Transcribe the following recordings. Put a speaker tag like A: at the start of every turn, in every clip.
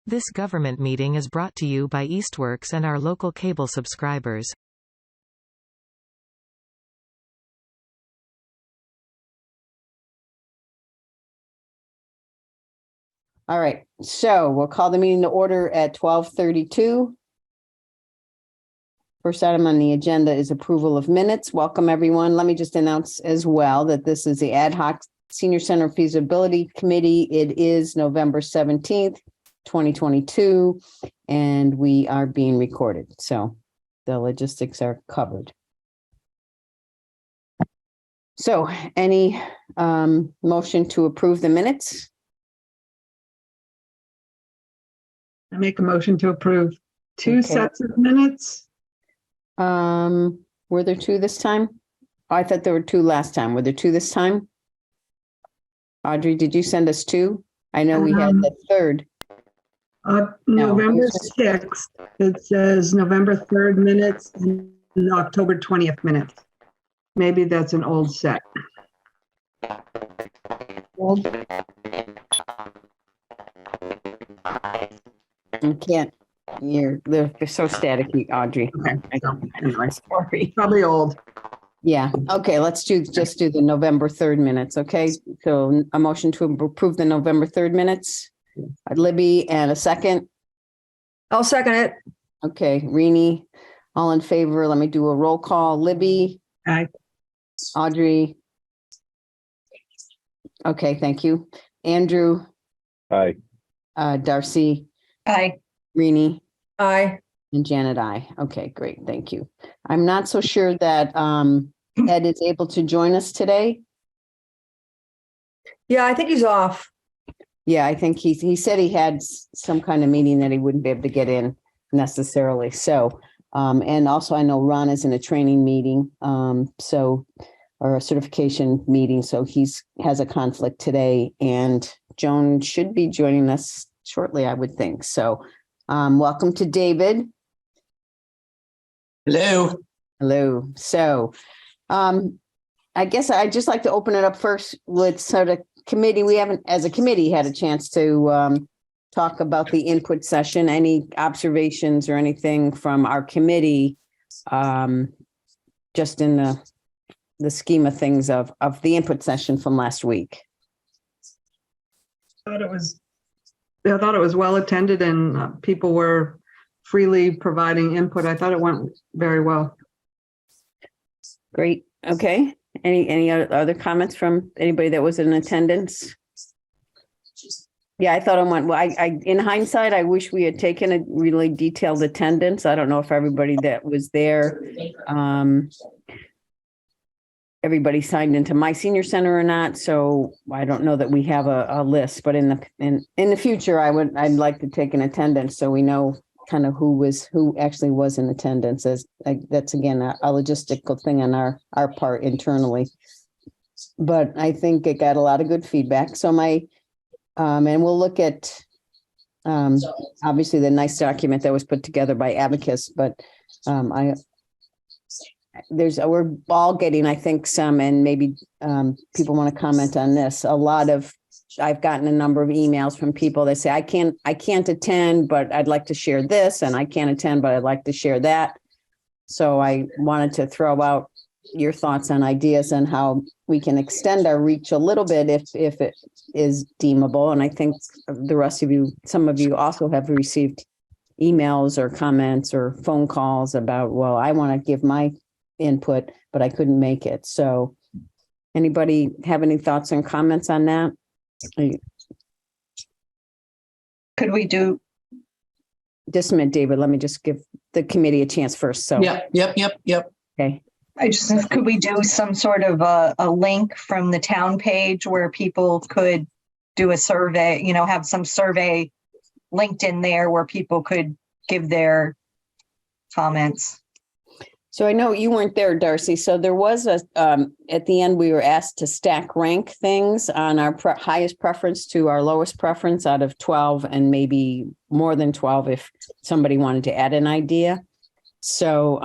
A: This government meeting is brought to you by Eastworks and our local cable subscribers.
B: All right, so we'll call the meeting to order at 12:32. First item on the agenda is approval of minutes. Welcome, everyone. Let me just announce as well that this is the Ad Hoc Senior Center Feasibility Committee. It is November 17th, 2022, and we are being recorded. So the logistics are covered. So any motion to approve the minutes?
C: I make a motion to approve two
B: Okay.
C: sets of minutes.
B: Were there two this time? I thought there were two last time. Were there two this time? Audrey, did you send us two? I know we had the third.
C: November 6th, it says November 3rd minutes and October 20th minutes. Maybe that's an old set.
B: Old? You can't, they're so staticky, Audrey.
C: Okay.
B: I'm sorry.
C: Probably old.
B: Yeah, okay, let's just do the November 3rd minutes, okay? So a motion to approve the November 3rd minutes. Libby, and a second.
D: I'll second it.
B: Okay, Rini, all in favor. Let me do a roll call. Libby.
C: Aye.
B: Audrey. Okay, thank you. Andrew.
E: Aye.
B: Darcy.
D: Aye.
B: Rini.
D: Aye.
B: And Janet, aye. Okay, great, thank you. I'm not so sure that Ed is able to join us today.
D: Yeah, I think he's off.
B: Yeah, I think he said he had some kind of meeting that he wouldn't be able to get in necessarily. So, and also I know Ron is in a training meeting, or a certification meeting. So has a conflict today, and Joan should be joining us shortly, I would think. So, welcome to David.
F: Hello.
B: Hello. So, I guess I'd just like to open it up first with sort of committee. We haven't, as a committee, had a chance to talk about the input session. Any observations or anything from our committee, just in the scheme of things of the input session from last week?
C: I thought it was well attended and people were freely providing input. I thought it went very well.
B: Great. Okay. Any other comments from anybody that was in attendance? Yeah, I thought it went well. I in hindsight, I wish we had taken a really detailed attendance. I don't know if everybody that was there, everybody signed into My Senior Center or not. So I don't know that we have a list, but in the future, I'd like to take an attendance so we know kind of who actually was in attendance. That's again a logistical thing on our part internally. But I think it got a lot of good feedback. So and we'll look at obviously the nice document that was put together by Abacus, but we're all getting, I think, some, and maybe people want to comment on this. I've gotten a number of emails from people that say, I can't attend, but I'd like to share this, and I can't attend, but I'd like to share that. So I wanted to throw out your thoughts and ideas on how we can extend our reach a little bit if it is deemable. And I think the rest of you, some of you also have received emails or comments or phone calls about, well, I want to give my input, but I couldn't make it. So anybody have any thoughts and comments on that?
D: Could we do?
B: Just a minute, David. Let me just give the committee a chance first. So,
F: Yep.
B: Okay.
D: Could we do some sort of a link from the town page where people could do a survey, have some survey linked in there where people could give their comments?
B: So I know you weren't there, Darcy. So there was at the end, we were asked to stack rank things on our highest preference to our lowest preference out of 12 and maybe more than 12 if somebody wanted to add an idea. So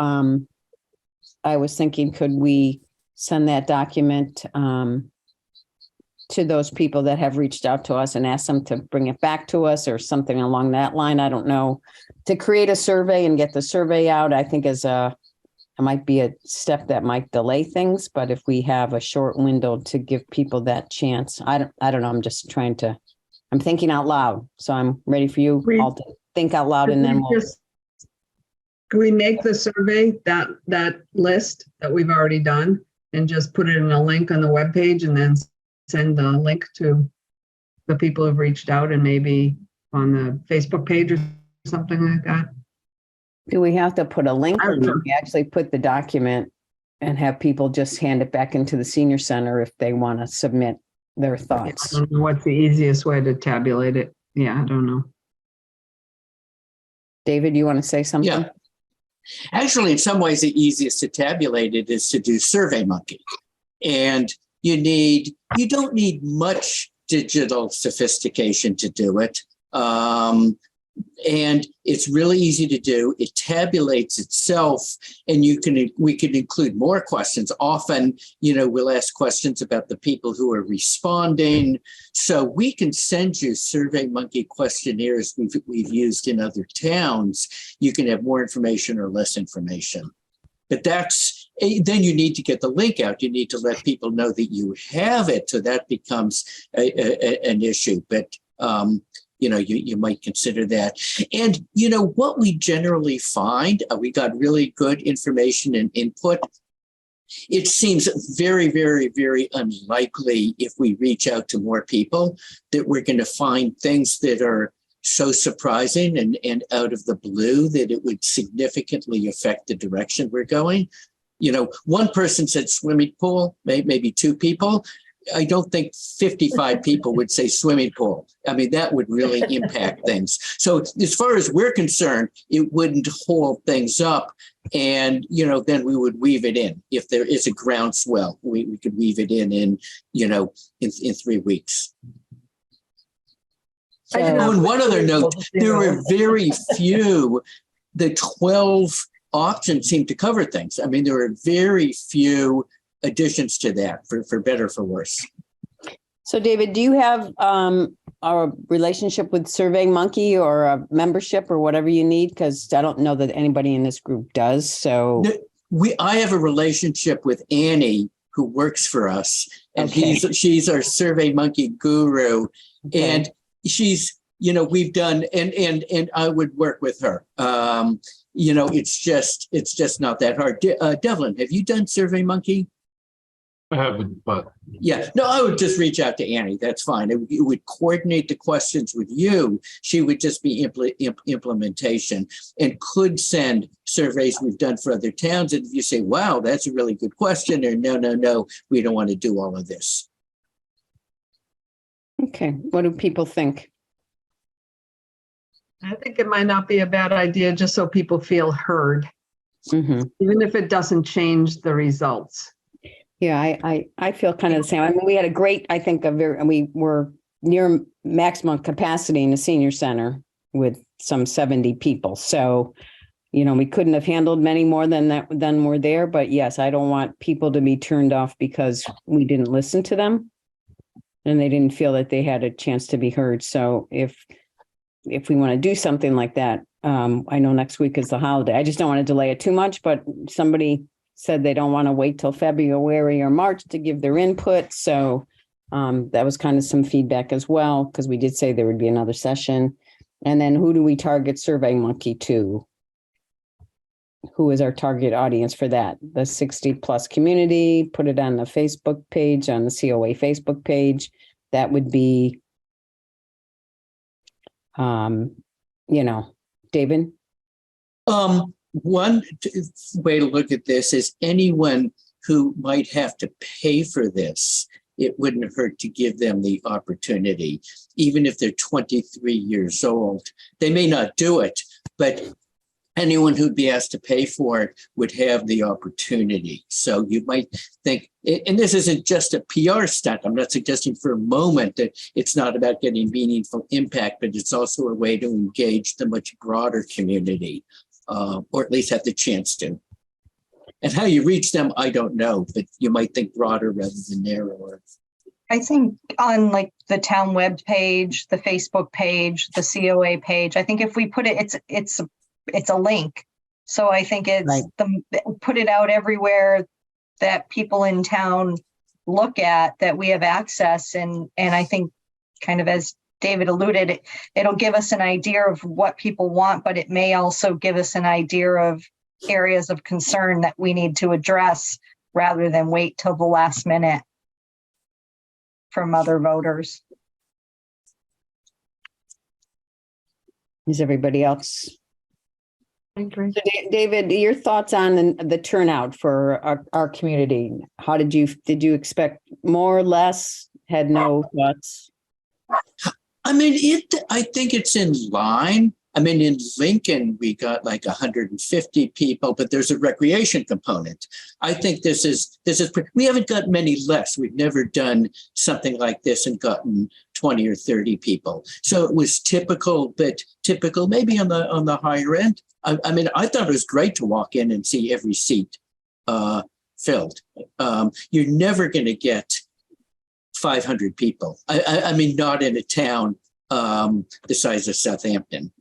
B: I was thinking, could we send that document to those people that have reached out to us and ask them to bring it back to us or something along that line. I don't know. To create a survey and get the survey out, I think it might be a step that might delay things, but if we have a short window to give people that chance, I don't know. I'm just I'm thinking out loud. So I'm ready for you all to think out loud, and then
C: can we make the survey, that list that we've already done, and just put it in a link on the webpage and then send the link to the people who've reached out, and maybe on the Facebook page or something like that?
B: Do we have to put a link, or do we actually put the document and have people just hand it back into the senior center if they want to submit their thoughts?
C: I don't know what's the easiest way to tabulate it. Yeah, I don't know.
B: David, you want to say something?
E: Yeah. Actually, in some ways, the easiest to tabulate it is to do SurveyMonkey. And you don't need much digital sophistication to do it. And it's really easy to do. It tabulates itself, and we can include more questions. Often, we'll ask questions about the people who are responding. So we can send you SurveyMonkey questionnaires we've used in other towns. You can have more information or less information. But then you need to get the link out. You need to let people know that you have it. So that becomes an issue. But you might consider that. And, what we generally find, we got really good information and input. It seems very, very, very unlikely if we reach out to more people that we're going to find things that are so surprising and out of the blue that it would significantly affect the direction we're going. One person said swimming pool, maybe two people. I don't think 55 people would say swimming pool. I mean, that would really impact things. So as far as we're concerned, it wouldn't hold things up. And, then we would weave it in. If there is a groundswell, we could weave it in 3 weeks.
B: So,
E: on one other note, there were very few, the 12 options seemed to cover things. I mean, there were very few additions to that, for better or for worse.
B: So David, do you have a relationship with SurveyMonkey or a membership or whatever you need? Because I don't know that anybody in this group does. So
E: I have a relationship with Annie, who works for us, and she's our SurveyMonkey guru. Okay. And she's, we've done, and I would work with her. It's just not that hard. Devlin, have you done SurveyMonkey?
F: I haven't, but
E: yeah, no, I would just reach out to Annie. That's fine. It would coordinate the questions with you. She would just be implementation and could send surveys we've done for other towns. And if you say, wow, that's a really good question, or no, we don't want to do all of this.
B: Okay. What do people think?
C: I think it might not be a bad idea, just so people feel heard, even if it doesn't change the results.
B: Yeah, I feel kind of the same. I mean, we had a great, I think, we were near maximum capacity in the senior center with some 70 people. So, we couldn't have handled many more than were there. But yes, I don't want people to be turned off because we didn't listen to them and they didn't feel that they had a chance to be heard. So if we want to do something like that, I know next week is the holiday. I just don't want to delay it too much, but somebody said they don't want to wait till February or March to give their input. So that was kind of some feedback as well, because we did say there would be another session. And then who do we target SurveyMonkey to? Who is our target audience for that? The 60 plus community, put it on the Facebook page, on the COA Facebook page. That would be, David?
E: One way to look at this is anyone who might have to pay for this. It wouldn't hurt to give them the opportunity, even if they're 23 years old. They may not do it, but anyone who'd be asked to pay for it would have the opportunity. So you might think, and this isn't just a PR stunt. I'm not suggesting for a moment that it's not about getting meaningful impact, but it's also a way to engage the much broader community. Or at least have the chance to. And how you reach them, I don't know, but you might think broader rather than narrower.
D: I think on like the town web page, the Facebook page, the COA page, I think if we put it, it's a link. So I think
B: Right.
D: put it out everywhere that people in town look at, that we have access. And I think kind of as David alluded, it'll give us an idea of what people want, but it may also give us an idea of areas of concern that we need to address rather than wait till the last minute from other voters.
B: Is everybody else?
G: I agree.
B: So David, your thoughts on the turnout for our community? How did you expect more or less? Had no thoughts?
E: I mean, I think it's in line. I mean, in Lincoln, we got like 150 people, but there's a recreation component. I think this is, we haven't got many less. We've never done something like this and gotten 20 or 30 people. So it was typical, but typical maybe on the higher end. I mean, I thought it was great to walk in and see every seat filled. You're never going to get 500 people. I mean, not in a town the size of Southampton.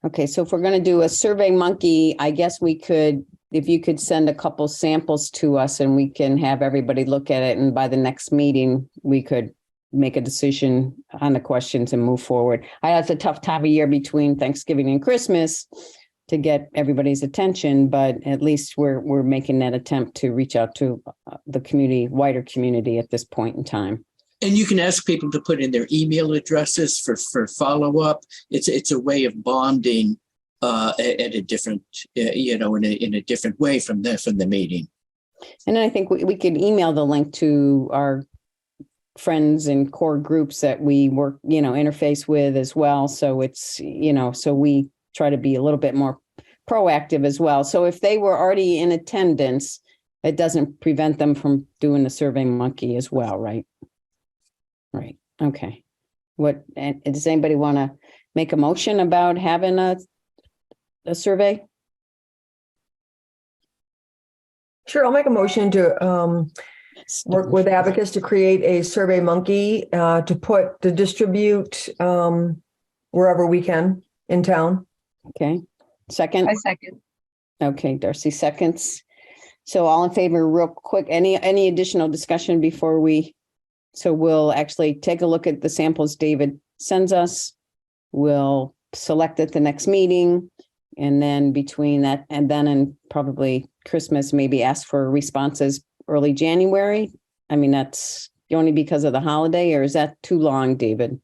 B: Okay, so if we're going to do a Survey Monkey, I guess we could, if you could send a couple samples to us and we can have everybody look at it. And by the next meeting, we could make a decision on the questions and move forward. I know it's a tough time of year between Thanksgiving and Christmas to get everybody's attention, but at least we're making that attempt to reach out to the community, wider community at this point in time.
E: And you can ask people to put in their email addresses for follow-up. It's a way of bonding at a different, in a different way from the meeting.
B: And then I think we could email the link to our friends and core groups that we work, interface with as well. So it's, so we try to be a little bit more proactive as well. So if they were already in attendance, it doesn't prevent them from doing the Survey Monkey as well, right? Right. Okay. Does anybody want to make a motion about having a survey?
G: Sure, I'll make a motion to work with Abacus to create a Survey Monkey to distribute wherever we can in town.
B: Okay. Second?
D: I second.
B: Okay, Darcy seconds. So all in favor, real quick, any additional discussion before so we'll actually take a look at the samples David sends us. We'll select at the next meeting. And then between that and probably Christmas, maybe ask for responses early January. I mean, that's only because of the holiday, or is that too long, David?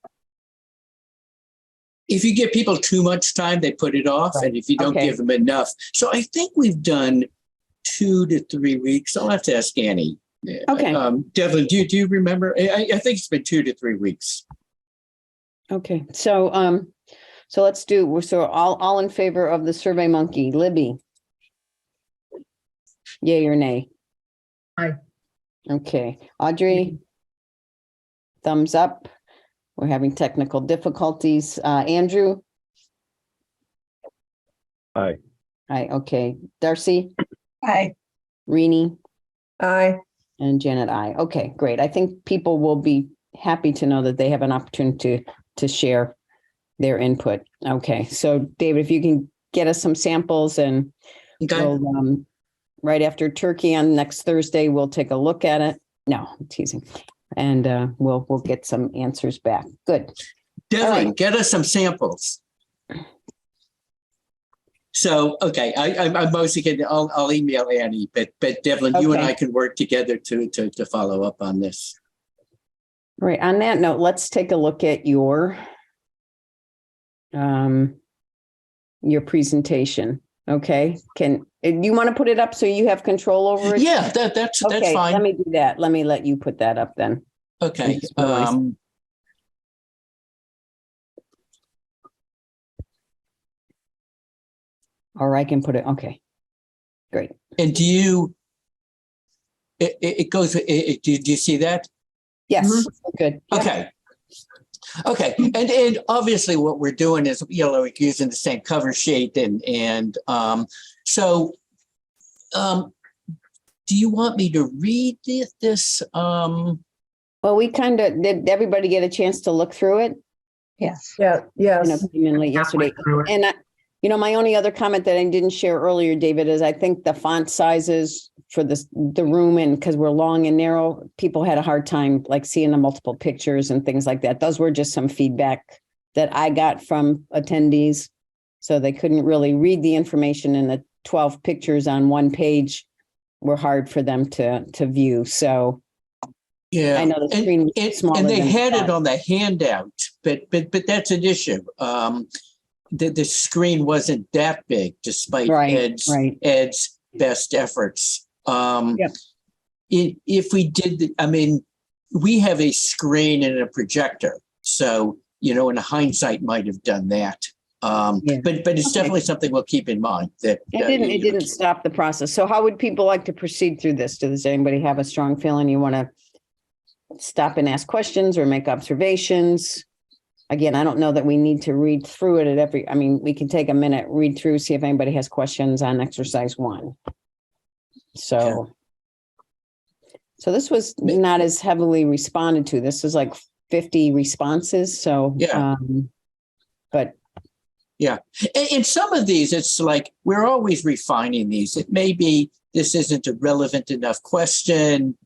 E: If you give people too much time, they put it off. Right. And if you don't give them enough. So I think we've done 2 to 3 weeks. I'll have to ask Annie.
B: Okay.
E: Devlin, do you remember? I think it's been 2 to 3 weeks.
B: Okay. So let's do, so all in favor of the Survey Monkey. Libby? Yay or nay?
C: Aye.
B: Okay. Audrey? Thumbs up. We're having technical difficulties. Andrew?
F: Aye.
B: Aye. Okay. Darcy?
D: Aye.
B: Rini?
G: Aye.
B: And Janet, aye. Okay, great. I think people will be happy to know that they have an opportunity to share their input. Okay, so David, if you can get us some samples and we'll, right after turkey on next Thursday, we'll take a look at it. No, I'm teasing. And we'll get some answers back. Good.
E: Devlin, get us some samples. So, okay, I'm mostly getting, I'll email Annie, but Devlin, you and I can work together to follow up on this.
B: Right. On that note, let's take a look at your presentation. Okay. Do you want to put it up so you have control over it?
E: Yeah, that's fine.
B: Let me do that. Let me let you put that up then.
E: Okay.
B: Or I can put it. Okay. Great.
E: And do you see that?
B: Yes. Good.
E: Okay. Okay. And obviously what we're doing is, we're using the same cover sheet so do you want me to read this?
B: Well, we kind of, did everybody get a chance to look through it?
D: Yes.
G: Yeah,
B: You know,
G: yes.
B: came in late yesterday.
C: Halfway through it.
B: And my only other comment that I didn't share earlier, David, is I think the font sizes for the room, and because we're long and narrow, people had a hard time like seeing the multiple pictures and things like that. Those were just some feedback that I got from attendees. So they couldn't really read the information, and the 12 pictures on one page were hard for them to view. So
E: Yeah,
B: I know the screen was smaller
E: and they
B: than
E: had
B: that.
E: it on the handout, but that's an issue. The screen wasn't that big, despite
B: Right.
E: Ed's best efforts.
B: Yep.
E: If we did, we have a screen and a projector, so in hindsight, might have done that.
B: Yeah.
E: But it's definitely something we'll keep in mind. That
B: It didn't stop the process. So how would people like to proceed through this? Does anybody have a strong feeling you want to stop and ask questions or make observations? Again, I don't know that we need to read through it at we can take a minute, read through, see if anybody has questions on exercise 1. So this was not as heavily responded to. This is like 50 responses. So,
E: Yeah.
B: But
E: yeah. In some of these, it's like we're always refining these. It may be this isn't a relevant enough question.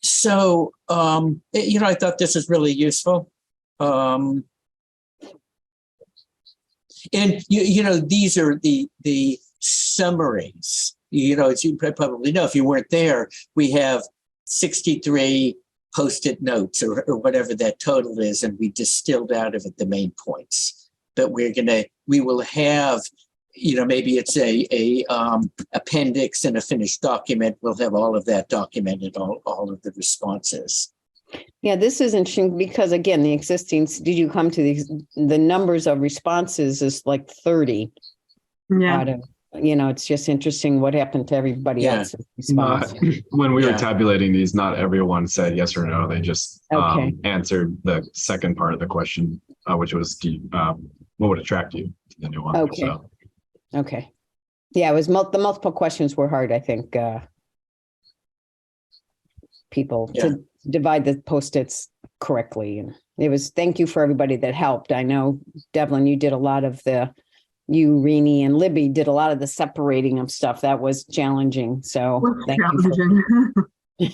E: So, I thought this is really useful. And, these are the summaries. As you probably know, if you weren't there, we have 63 Post-it notes or whatever that total is, and we distilled out of it the main points. But we will have, maybe it's a appendix in a finished document. We'll have all of that documented, all of the responses.
B: yeah, this is interesting because again, did you come to the numbers of responses is like 30
C: Yeah.
B: out of, it's just interesting what happened to everybody else's response.
F: When we were
E: Yeah.
F: tabulating these, not everyone said yes or no. They just
B: Okay.
F: answered the second part of the question, which was, what would attract you to the new one?
B: Okay.
F: So,
B: Okay. Yeah, it was the multiple questions were hard, I think, people to divide the Post-its correctly. And it was, thank you for everybody that helped. I know, Devlin, you did a lot of Rini and Libby did a lot of the separating of stuff. That was challenging. So thank you.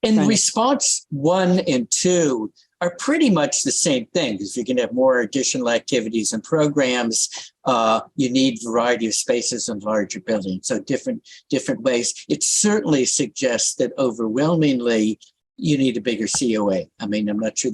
E: And response 1 and 2 are pretty much the same thing, because you can have more additional activities and programs. You need variety of spaces and larger buildings, so different ways. It certainly suggests that overwhelmingly you need a bigger COA. I'm not sure,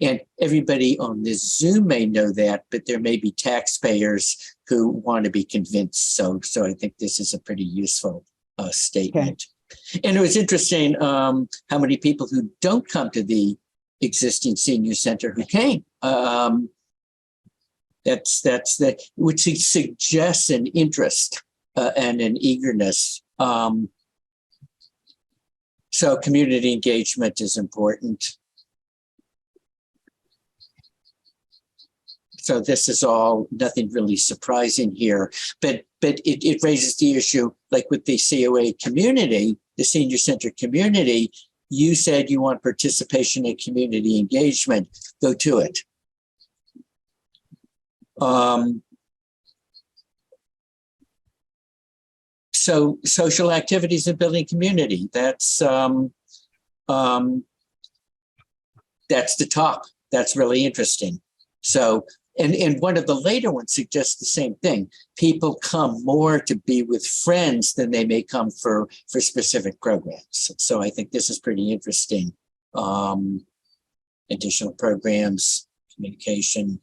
E: and everybody on this Zoom may know that, but there may be taxpayers who want to be convinced. So I think this is a pretty useful statement. Okay. And it was interesting how many people who don't come to the existing senior center who came. Which suggests an interest and an eagerness. So community engagement is important. So this is all nothing really surprising here, but it raises the issue, like with the COA community, the senior center community. You said you want participation and community engagement. Go to it. So social activities and building community. That's the top. That's really interesting. So, and one of the later ones suggests the same thing. People come more to be with friends than they may come for specific programs. So I think this is pretty interesting. Additional programs, communication.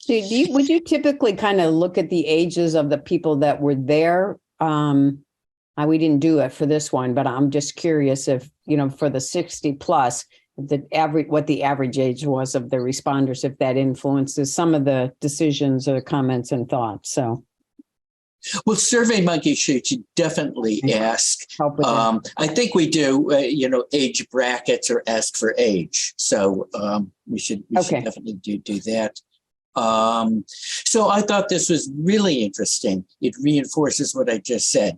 B: Would you typically kind of look at the ages of the people that were there? We didn't do it for this one, but I'm just curious if, for the 60 plus, what the average age was of the responders, if that influences some of the decisions or comments and thoughts. So,
E: well, SurveyMonkey should definitely ask.
B: Help with that.
E: I think we do, age brackets or ask for age. So we should definitely do that. So I thought this was really interesting. It reinforces what I just said.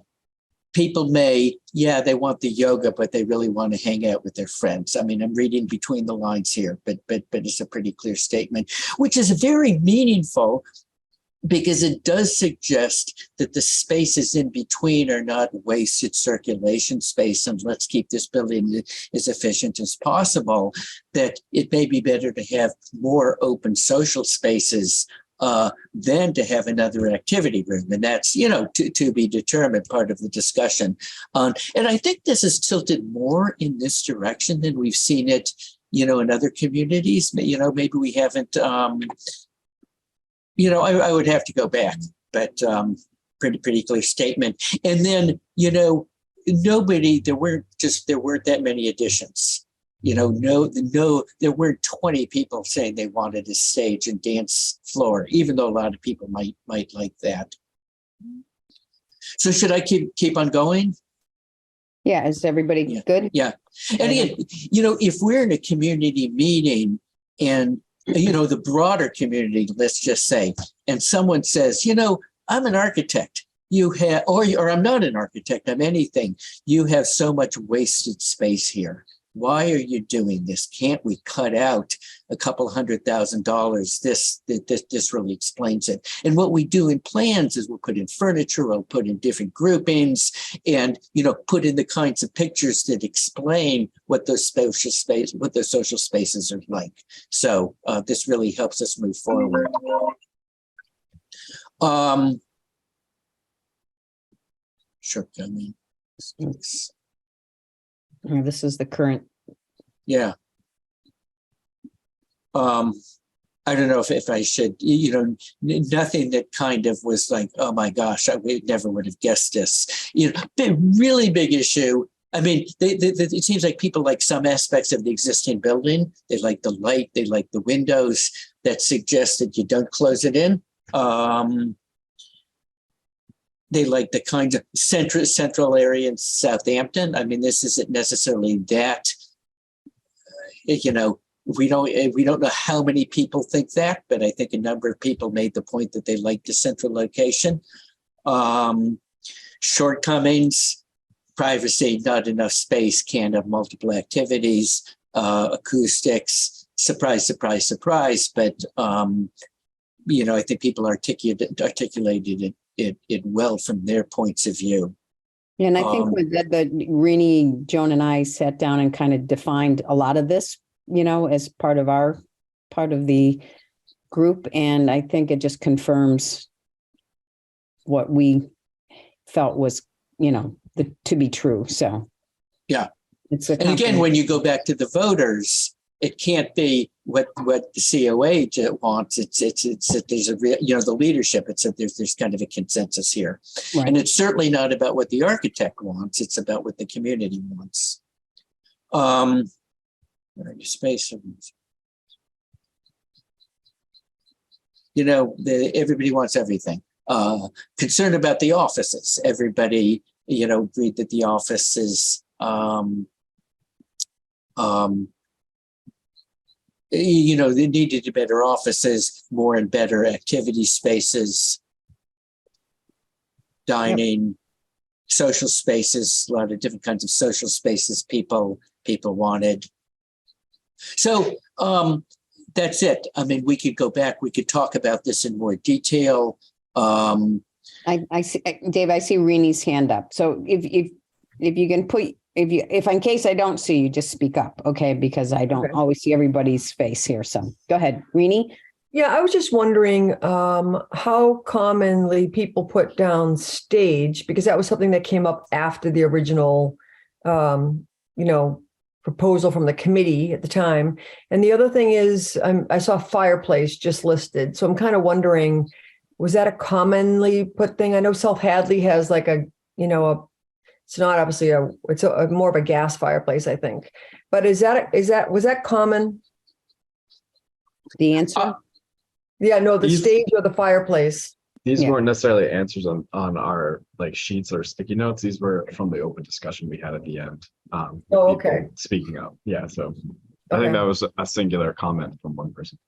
E: People may, yeah, they want the yoga, but they really want to hang out with their friends. I mean, I'm reading between the lines here, but it's a pretty clear statement, which is very meaningful because it does suggest that the spaces in between are not wasted circulation space, and let's keep this building as efficient as possible, that it may be better to have more open social spaces than to have another activity room. And that's, to be determined, part of the discussion. And I think this is tilted more in this direction than we've seen it, in other communities. Maybe we haven't, I would have to go back, but pretty clear statement. And then, there weren't that many additions. There weren't 20 people saying they wanted a stage and dance floor, even though a lot of people might like that. So should I keep on going?
B: Yeah, is everybody good?
E: Yeah. And again, if we're in a community meeting and, the broader community, let's just say, and someone says, I'm an architect. You have, or I'm not an architect, I'm anything. You have so much wasted space here. Why are you doing this? Can't we cut out a couple $100,000? This really explains it. And what we do in plans is we'll put in furniture, we'll put in different groupings, and put in the kinds of pictures that explain what those social spaces are like. So this really helps us move forward. Shortcoming.
B: This is the current.
E: Yeah. I don't know if I should, nothing that kind of was like, oh my gosh, never would have guessed this. Really big issue. I mean, it seems like people like some aspects of the existing building. They like the light, they like the windows that suggest that you don't close it in. They like the kind of central area in Southampton. I mean, this isn't necessarily that, we don't know how many people think that, but I think a number of people made the point that they like the central location. Shortcomings, privacy, not enough space, can't have multiple activities, acoustics, surprise, but, I think people articulated it well from their points of view.
B: Yeah, and I think that Rini, Joan, and I sat down and kind of defined a lot of this, as part of the group, and I think it just confirms what we felt was, to be true. So
E: yeah,
B: and
E: again, when you go back to the voters, it can't be what the COA wants. It's that there's a real, the leadership. It's that there's kind of a consensus here, right. And it's certainly not about what the architect wants. It's about what the community wants. Space. Everybody wants everything. Concerned about the offices. Everybody, agreed that the offices. They needed better offices, more and better activity spaces, dining, social spaces, a lot of different kinds of social spaces people wanted. So that's it. I mean, we could go back, we could talk about this in more detail.
B: I see, Dave, I see Rini's hand up. So if you can put, if in case I don't see you, just speak up, okay? Because I don't always see everybody's face here. So go ahead, Rini.
G: Yeah, I was just wondering how commonly people put down stage, because that was something that came up after the original, proposal from the committee at the time. And the other thing is, I saw fireplace just listed. So I'm kind of wondering, was that a commonly put thing? I know South Hadley has like it's not obviously it's more of a gas fireplace, I think. But was that common?
B: The answer?
G: Yeah, no, the stage or the fireplace.
F: These weren't necessarily answers on our sheets or sticky notes. These were from the open discussion we had at the end. Speaking up. Yeah, so I think that was a singular comment from one person.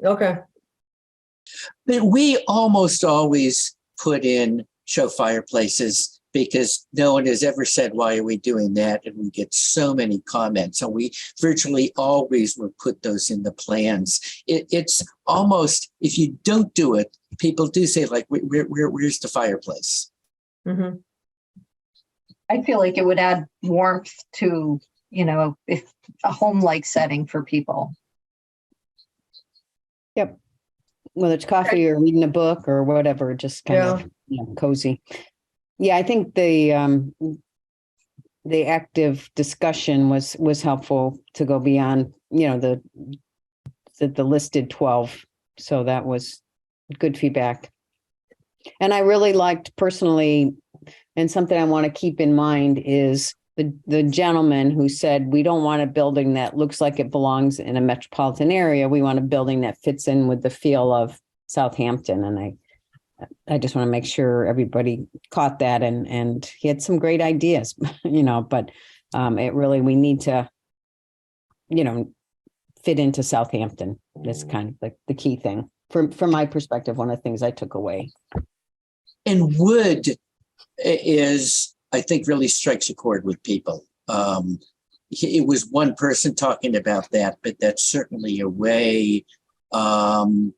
G: Okay.
E: But we almost always put in show fireplaces because no one has ever said, why are we doing that? And we get so many comments. So we virtually always will put those in the plans. It's almost, if you don't do it, people do say, like, where's the fireplace?
G: Mhm.
D: I feel like it would add warmth to, if a home-like setting for people.
B: Yep. Whether it's coffee or reading a book or whatever, just kind of cozy. Yeah, I think the active discussion was helpful to go beyond, the listed 12. So that was good feedback. And I really liked personally, and something I want to keep in mind is the gentleman who said, we don't want a building that looks like it belongs in a metropolitan area. We want a building that fits in with the feel of Southampton. And I just want to make sure everybody caught that, and he had some great ideas, but it really, we need to, fit into Southampton. That's kind of like the key thing from my perspective, one of the things I took away.
E: And wood is, I think, really strikes a chord with people. It was one person talking about that, but that's certainly a way, to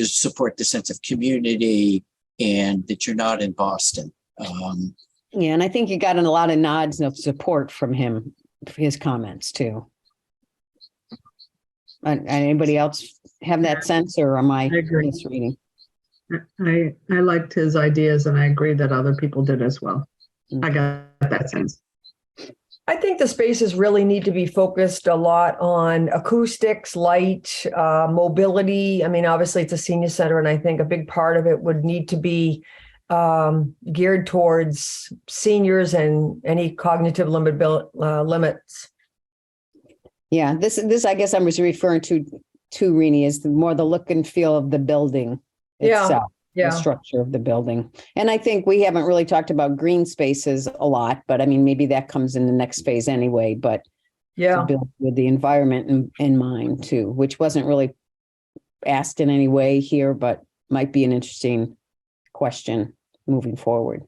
E: support the sense of community and that you're not in Boston.
B: Yeah, and I think you got a lot of nods of support from him, for his comments too. Anybody else have that sense, or am I
C: agree.
B: misreading?
C: I liked his ideas, and I agree that other people did as well. I got that sense.
G: I think the spaces really need to be focused a lot on acoustics, light, mobility. I mean, obviously it's a senior center, and I think a big part of it would need to be geared towards seniors and any cognitive limits.
B: Yeah, this I guess I was referring to Rini, is more the look and feel of the building itself. The structure of the building. And I think we haven't really talked about green spaces a lot, but I mean, maybe that comes in the next phase anyway, but to build with the environment in mind too, which wasn't really asked in any way here, but might be an interesting question moving forward.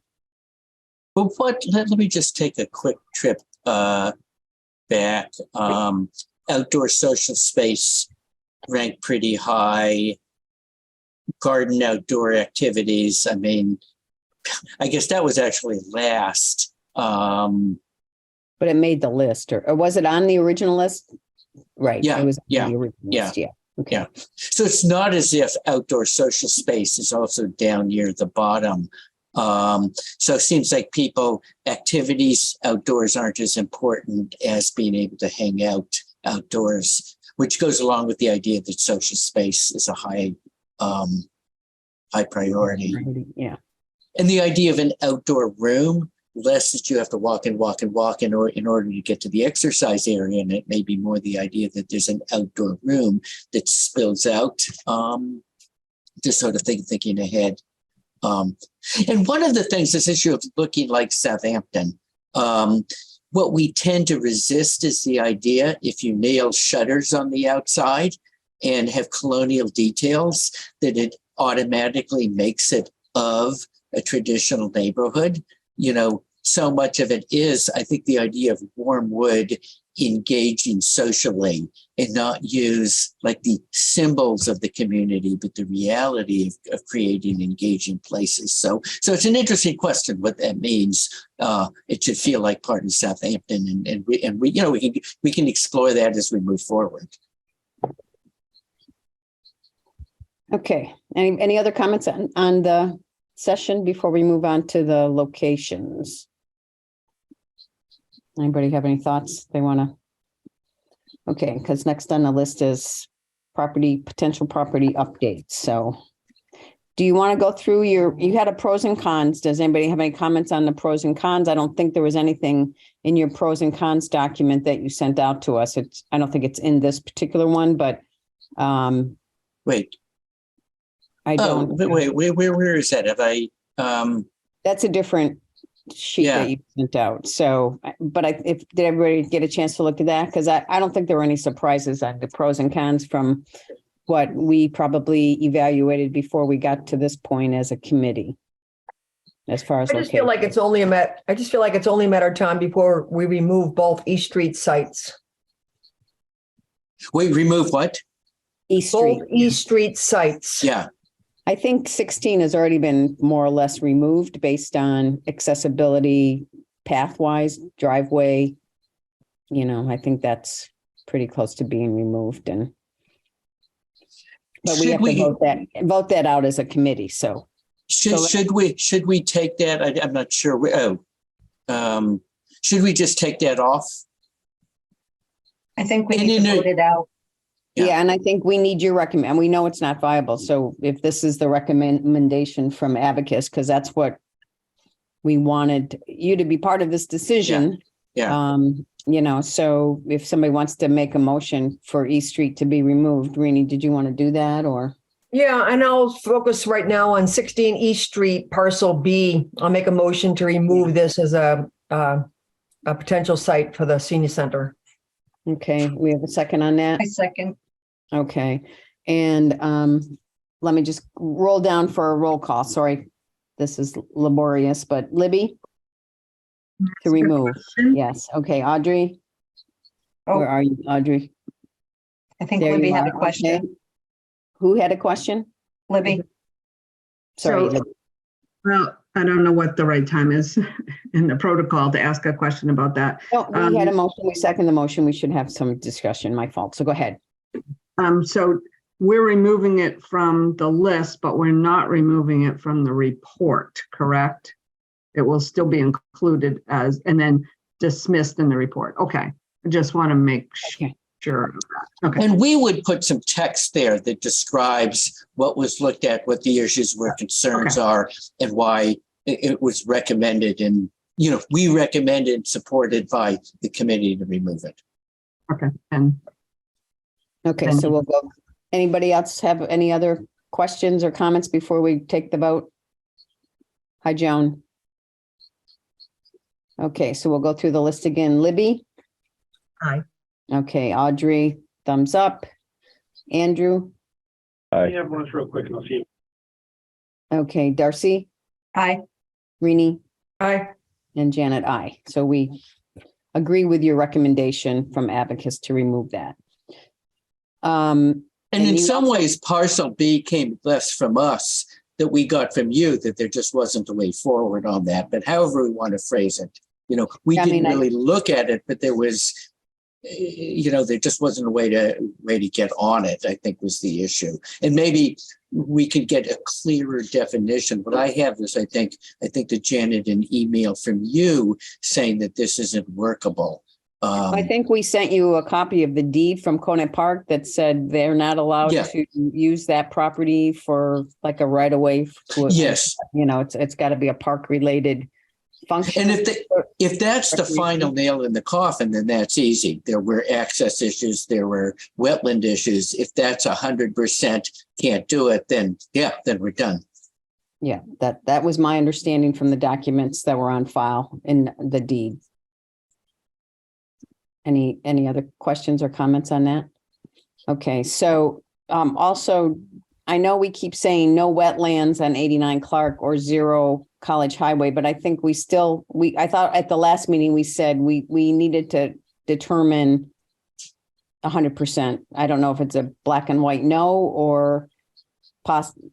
E: But let me just take a quick trip back. Outdoor social space ranked pretty high. Garden outdoor activities. I mean, I guess that was actually last.
B: But it made the list, or was it on the original list? Right.
E: Yeah.
B: It was on
E: Yeah.
B: the original list. Yeah. Okay.
E: Yeah. So it's not as if outdoor social space is also down near the bottom. So it seems like activities outdoors aren't as important as being able to hang out outdoors, which goes along with the idea that social space is a high priority.
B: Yeah.
E: And the idea of an outdoor room, less that you have to walk in order to get to the exercise area. And it may be more the idea that there's an outdoor room that spills out, just sort of thinking ahead. And one of the things, this issue of looking like Southampton, what we tend to resist is the idea, if you nail shutters on the outside and have colonial details, that it automatically makes it of a traditional neighborhood. So much of it is, I think, the idea of warm wood engaging socially and not use like the symbols of the community, but the reality of creating engaging places. So it's an interesting question what that means. It should feel like part of Southampton, and we can explore that as we move forward.
B: Okay. Any other comments on the session before we move on to the locations? Anybody have any thoughts they want to? Okay, because next on the list is potential property updates. So do you want to go through you had a pros and cons. Does anybody have any comments on the pros and cons? I don't think there was anything in your pros and cons document that you sent out to us. I don't think it's in this particular one, but
E: wait.
B: I don't.
E: Wait, where is that? Have I?
B: That's a different sheet that you sent out. So, but did everybody get a chance to look at that? Because I don't think there were any surprises on the pros and cons from what we probably evaluated before we got to this point as a committee. As far as
G: I just feel like it's only I just feel like it's only a matter of time before we remove both East Street sites.
E: We remove what?
B: East Street.
G: Both East Street sites.
E: Yeah.
B: I think 16 has already been more or less removed based on accessibility, pathwise, driveway. You know, I think that's pretty close to being removed, but we have to vote that out as a committee. So
E: should we take that? I'm not sure. Should we just take that off?
D: I think we need to vote it out.
B: Yeah, and I think we need your recommend. We know it's not viable. So if this is the recommendation from Abacus, because that's what we wanted you to be part of this decision.
E: Yeah.
B: You know, so if somebody wants to make a motion for East Street to be removed, Rini, did you want to do that or?
G: Yeah, and I'll focus right now on 16 East Street, parcel B. I'll make a motion to remove this as a potential site for the senior center.
B: Okay, we have a second on that.
D: I second.
B: Okay, and let me just roll down for a roll call. Sorry, this is laborious, but Libby? To remove, yes. Okay, Audrey? Where are you, Audrey?
D: I think
B: There
D: Libby
B: you
D: had
B: are.
D: a question.
B: Okay. Who had a question?
D: Libby.
B: Sorry.
C: So- Well, I don't know what the right time is in the protocol to ask a question about that.
B: No, we had a motion. We second the motion. We should have some discussion. My fault. So go ahead.
C: So we're removing it from the list, but we're not removing it from the report, correct? It will still be included as, and then dismissed in the report. Okay. I just want to make sure of that. Okay.
E: And we would put some text there that describes what was looked at, what the issues were, concerns are, and why it was recommended. And, you know, we recommended, supported by the committee to remove it.
C: Okay. And
B: Okay, so we'll go. Anybody else have any other questions or comments before we take the vote? Hi, Joan. Okay, so we'll go through the list again. Libby?
C: Aye.
B: Okay, Audrey, thumbs up. Andrew?
H: Yeah, once real quick and I'll see.
B: Okay, Darcy?
D: Aye.
B: Rini?
G: Aye.
B: And Janet, aye. So we agree with your recommendation from Abacus to remove that.
E: And in
B: you
E: some
B: also-
E: ways, parcel B came less from us that we got from you, that there just wasn't a way forward on that. But however we want to phrase it, you know, we didn't really look at it, but there was, you know, there just wasn't a way to get on it, I think was the issue. And maybe we could get a clearer definition. What I have is, I think that Janet, an email from you saying that this isn't workable.
B: I think we sent you a copy of the deed from Conant Park that said they're not allowed to use that property for like a right of way.
E: Yes.
B: You know, it's got to be a park related function.
E: And if that's the final nail in the coffin, then that's easy. There were access issues, there were wetland issues. If that's 100% can't do it, then we're done.
B: Yeah, that was my understanding from the documents that were on file in the deed. Any other questions or comments on that? Okay, so also, I know we keep saying no wetlands on 89 Clark or 0 College Highway, but I think I thought at the last meeting we said we needed to determine 100%. I don't know if it's a black and white no or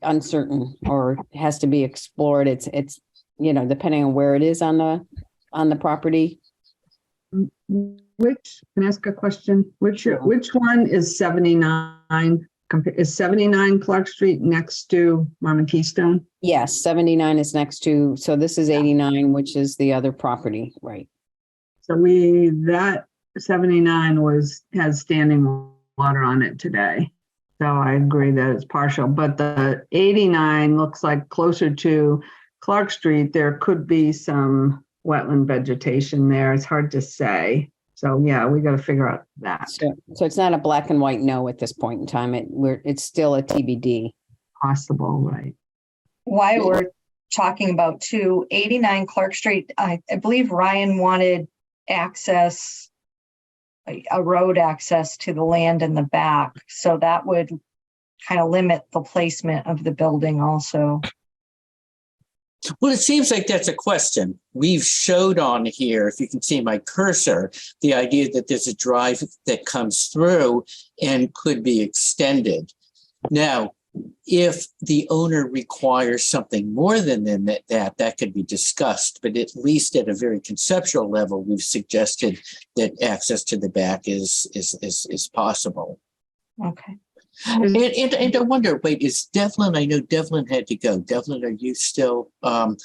B: uncertain or has to be explored. It's you know, depending on where it is on the property.
C: Can I ask a question? Which one is 79? Is 79 Clark Street next to Mom and Keystone?
B: Yes, 79 is next to, so this is 89, which is the other property, right?
C: So that 79 has standing water on it today. So I agree that it's partial, but the 89 looks like closer to Clark Street. There could be some wetland vegetation there. It's hard to say. So yeah, we got to figure out that.
B: So it's not a black and white no at this point in time. It's still a TBD.
C: Possible, right?
D: Why we're talking about 289 Clark Street, I believe Ryan wanted access, a road access to the land in the back. So that would kind of limit the placement of the building also.
E: Well, it seems like that's a question. We've showed on here, if you can see my cursor, the idea that there's a drive that comes through and could be extended. Now, if the owner requires something more than that could be discussed. But at least at a very conceptual level, we've suggested that access to the back is possible.
D: Okay.
E: And I wonder, wait, is Devlin? I know Devlin had to go. Devlin, are you still? I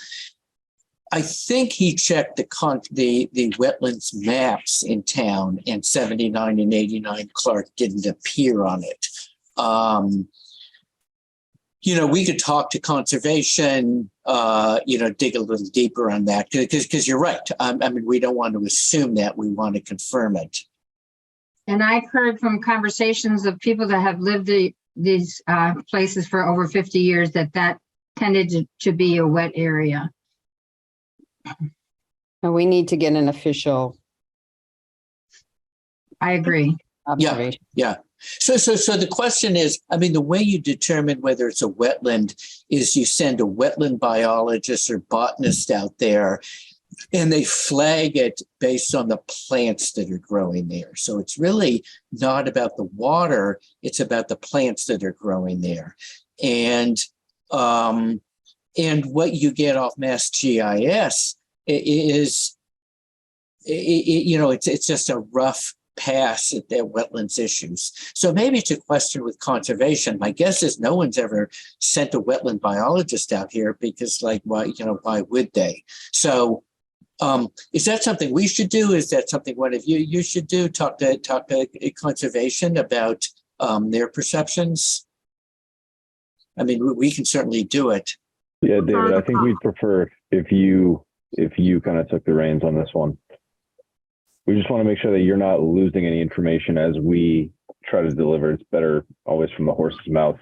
E: think he checked the wetlands maps in town, and 79 and 89 Clark didn't appear on it. We could talk to conservation, dig a little deeper on that, because you're right. I mean, we don't want to assume that, we want to confirm it.
I: And I've heard from conversations of people that have lived these places for over 50 years that tended to be a wet area.
B: And we need to get an official
I: I agree.
B: observation.
E: Yeah. So the question is, I mean, the way you determine whether it's a wetland is you send a wetland biologist or botanist out there, and they flag it based on the plants that are growing there. So it's really not about the water, it's about the plants that are growing there. And what you get off Mass GIS is, it's just a rough pass at their wetlands issues. So maybe it's a question with conservation. My guess is no one's ever sent a wetland biologist out here because, why would they? So is that something we should do? Is that something one of you should do? Talk to conservation about their perceptions? I mean, we can certainly do it.
J: Yeah, David, I think we'd prefer if you kind of took the reins on this one. We just want to make sure that you're not losing any information as we try to deliver. It's better always from the horse's mouth.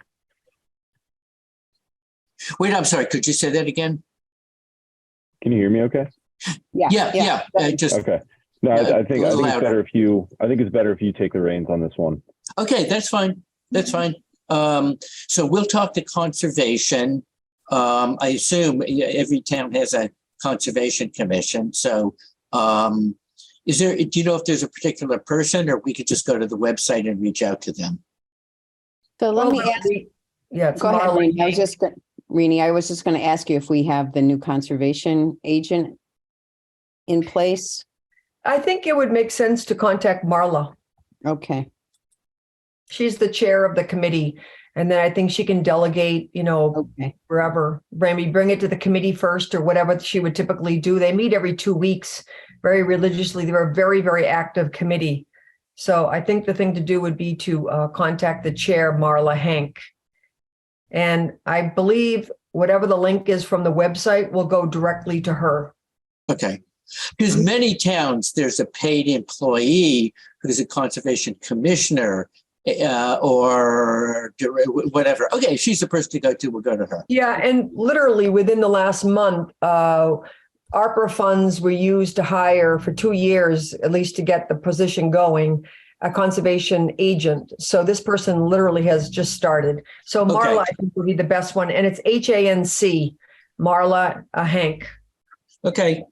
E: Wait, I'm sorry. Could you say that again?
J: Can you hear me okay?
E: Yeah.
J: Okay. No, I think it's better if you, it's better if you take the reins on this one.
E: Okay, that's fine. That's fine. So we'll talk to conservation. I assume every town has a conservation commission. So do you know if there's a particular person, or we could just go to the website and reach out to them?
B: So let me ask.
G: Yeah,
B: Go ahead, Rini. I was just going to ask you if we have the new conservation agent in place.
G: I think it would make sense to contact Marla.
B: Okay.
G: She's the chair of the committee. And then I think she can delegate, wherever. Maybe bring it to the committee first or whatever she would typically do. They meet every 2 weeks very religiously. They're a very, very active committee. So I think the thing to do would be to contact the chair, Marla Hank. And I believe whatever the link is from the website will go directly to her.
E: Okay. Because many towns, there's a paid employee who's a conservation commissioner or whatever. Okay, she's the person to go to. We'll go to her.
G: Yeah, and literally within the last month, ARPA funds were used to hire for 2 years, at least to get the position going, a conservation agent. So this person literally has just started. So Marla, I think, would be the best one. And it's HANC, Marla Hank.
E: Okay.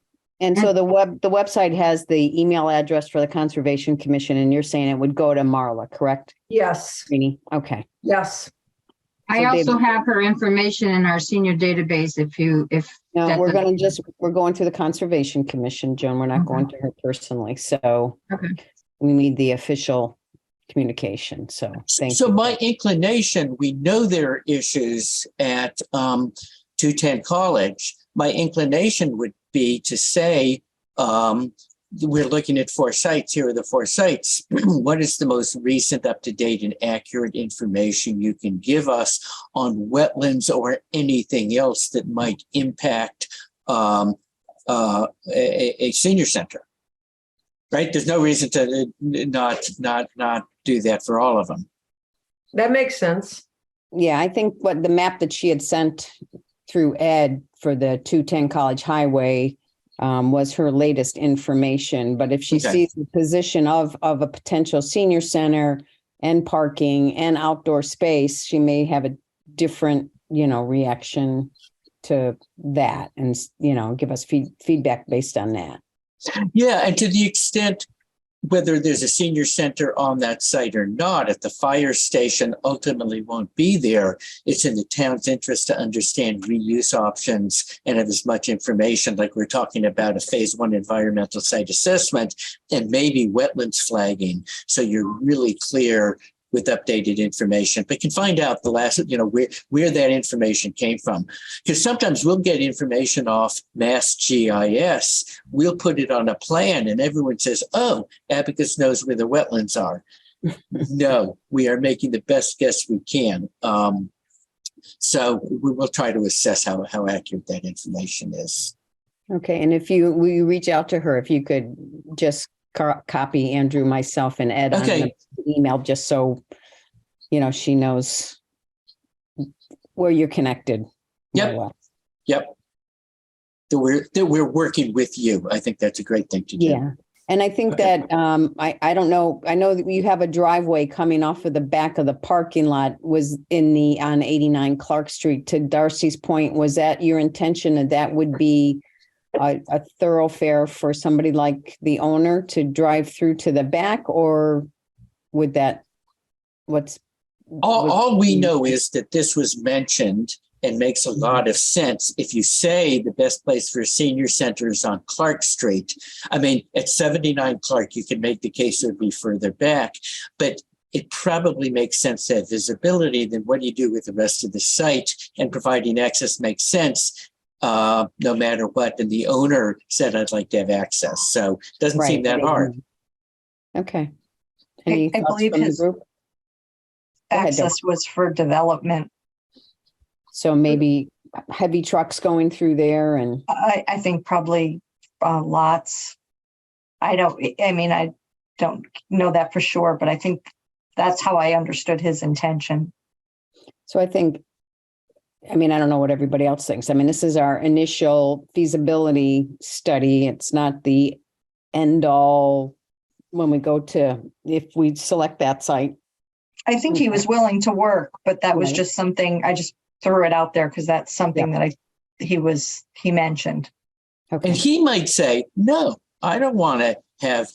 B: And so the website has the email address for the Conservation Commission, and you're saying it would go to Marla, correct?
G: Yes.
B: Rini? Okay.
G: Yes.
I: I also have her information in our senior database.
B: We're going to the Conservation Commission, Joan. We're not going to her personally. So we need the official communication. So thank you.
E: So my inclination, we know there are issues at 210 College. My inclination would be to say, we're looking at 4 sites. Here are the 4 sites. What is the most recent, up-to-date, and accurate information you can give us on wetlands or anything else that might impact a senior center? Right? There's no reason to not do that for all of them.
G: That makes sense.
B: Yeah, I think what the map that she had sent through Ed for the 210 College Highway was her latest information. But if she sees the position of a potential senior center and parking and outdoor space, she may have a different, reaction to that and, give us feedback based on that.
E: Yeah, and to the extent whether there's a senior center on that site or not, if the fire station ultimately won't be there, it's in the town's interest to understand reuse options and have as much information, like we're talking about a phase 1 environmental site assessment and maybe wetlands flagging. So you're really clear with updated information, but can find out the last, where that information came from. Because sometimes we'll get information off Mass GIS. We'll put it on a plan and everyone says, oh, Abacus knows where the wetlands are. No, we are making the best guess we can. So we will try to assess how accurate that information is.
B: Okay. And if we reach out to her, if you could just copy Andrew, myself, and Ed on the email, just so she knows where you're connected.
E: Yep. That we're working with you. I think that's a great thing to do.
B: Yeah. And I think that I don't know. I know that you have a driveway coming off of the back of the parking lot was on 89 Clark Street. To Darcy's point, was that your intention that would be a thoroughfare for somebody like the owner to drive through to the back, or would that
E: all we know is that this was mentioned and makes a lot of sense. If you say the best place for a senior center is on Clark Street, I mean, at 79 Clark, you can make the case it would be further back, but it probably makes sense to have visibility. Then what do you do with the rest of the site? And providing access makes sense. No matter what. And the owner said, I'd like to have access. So it doesn't seem that hard.
B: Okay.
D: I believe his access was for development.
B: So maybe heavy trucks going through there and
D: I think probably lots. I don't know that for sure, but I think that's how I understood his intention.
B: So I think, I don't know what everybody else thinks. This is our initial feasibility study. It's not the end all when we go to, if we select that site.
D: I think he was willing to work, but that was just something, I just threw it out there because that's something that he mentioned.
B: Okay.
E: And he might say, no, I don't want to have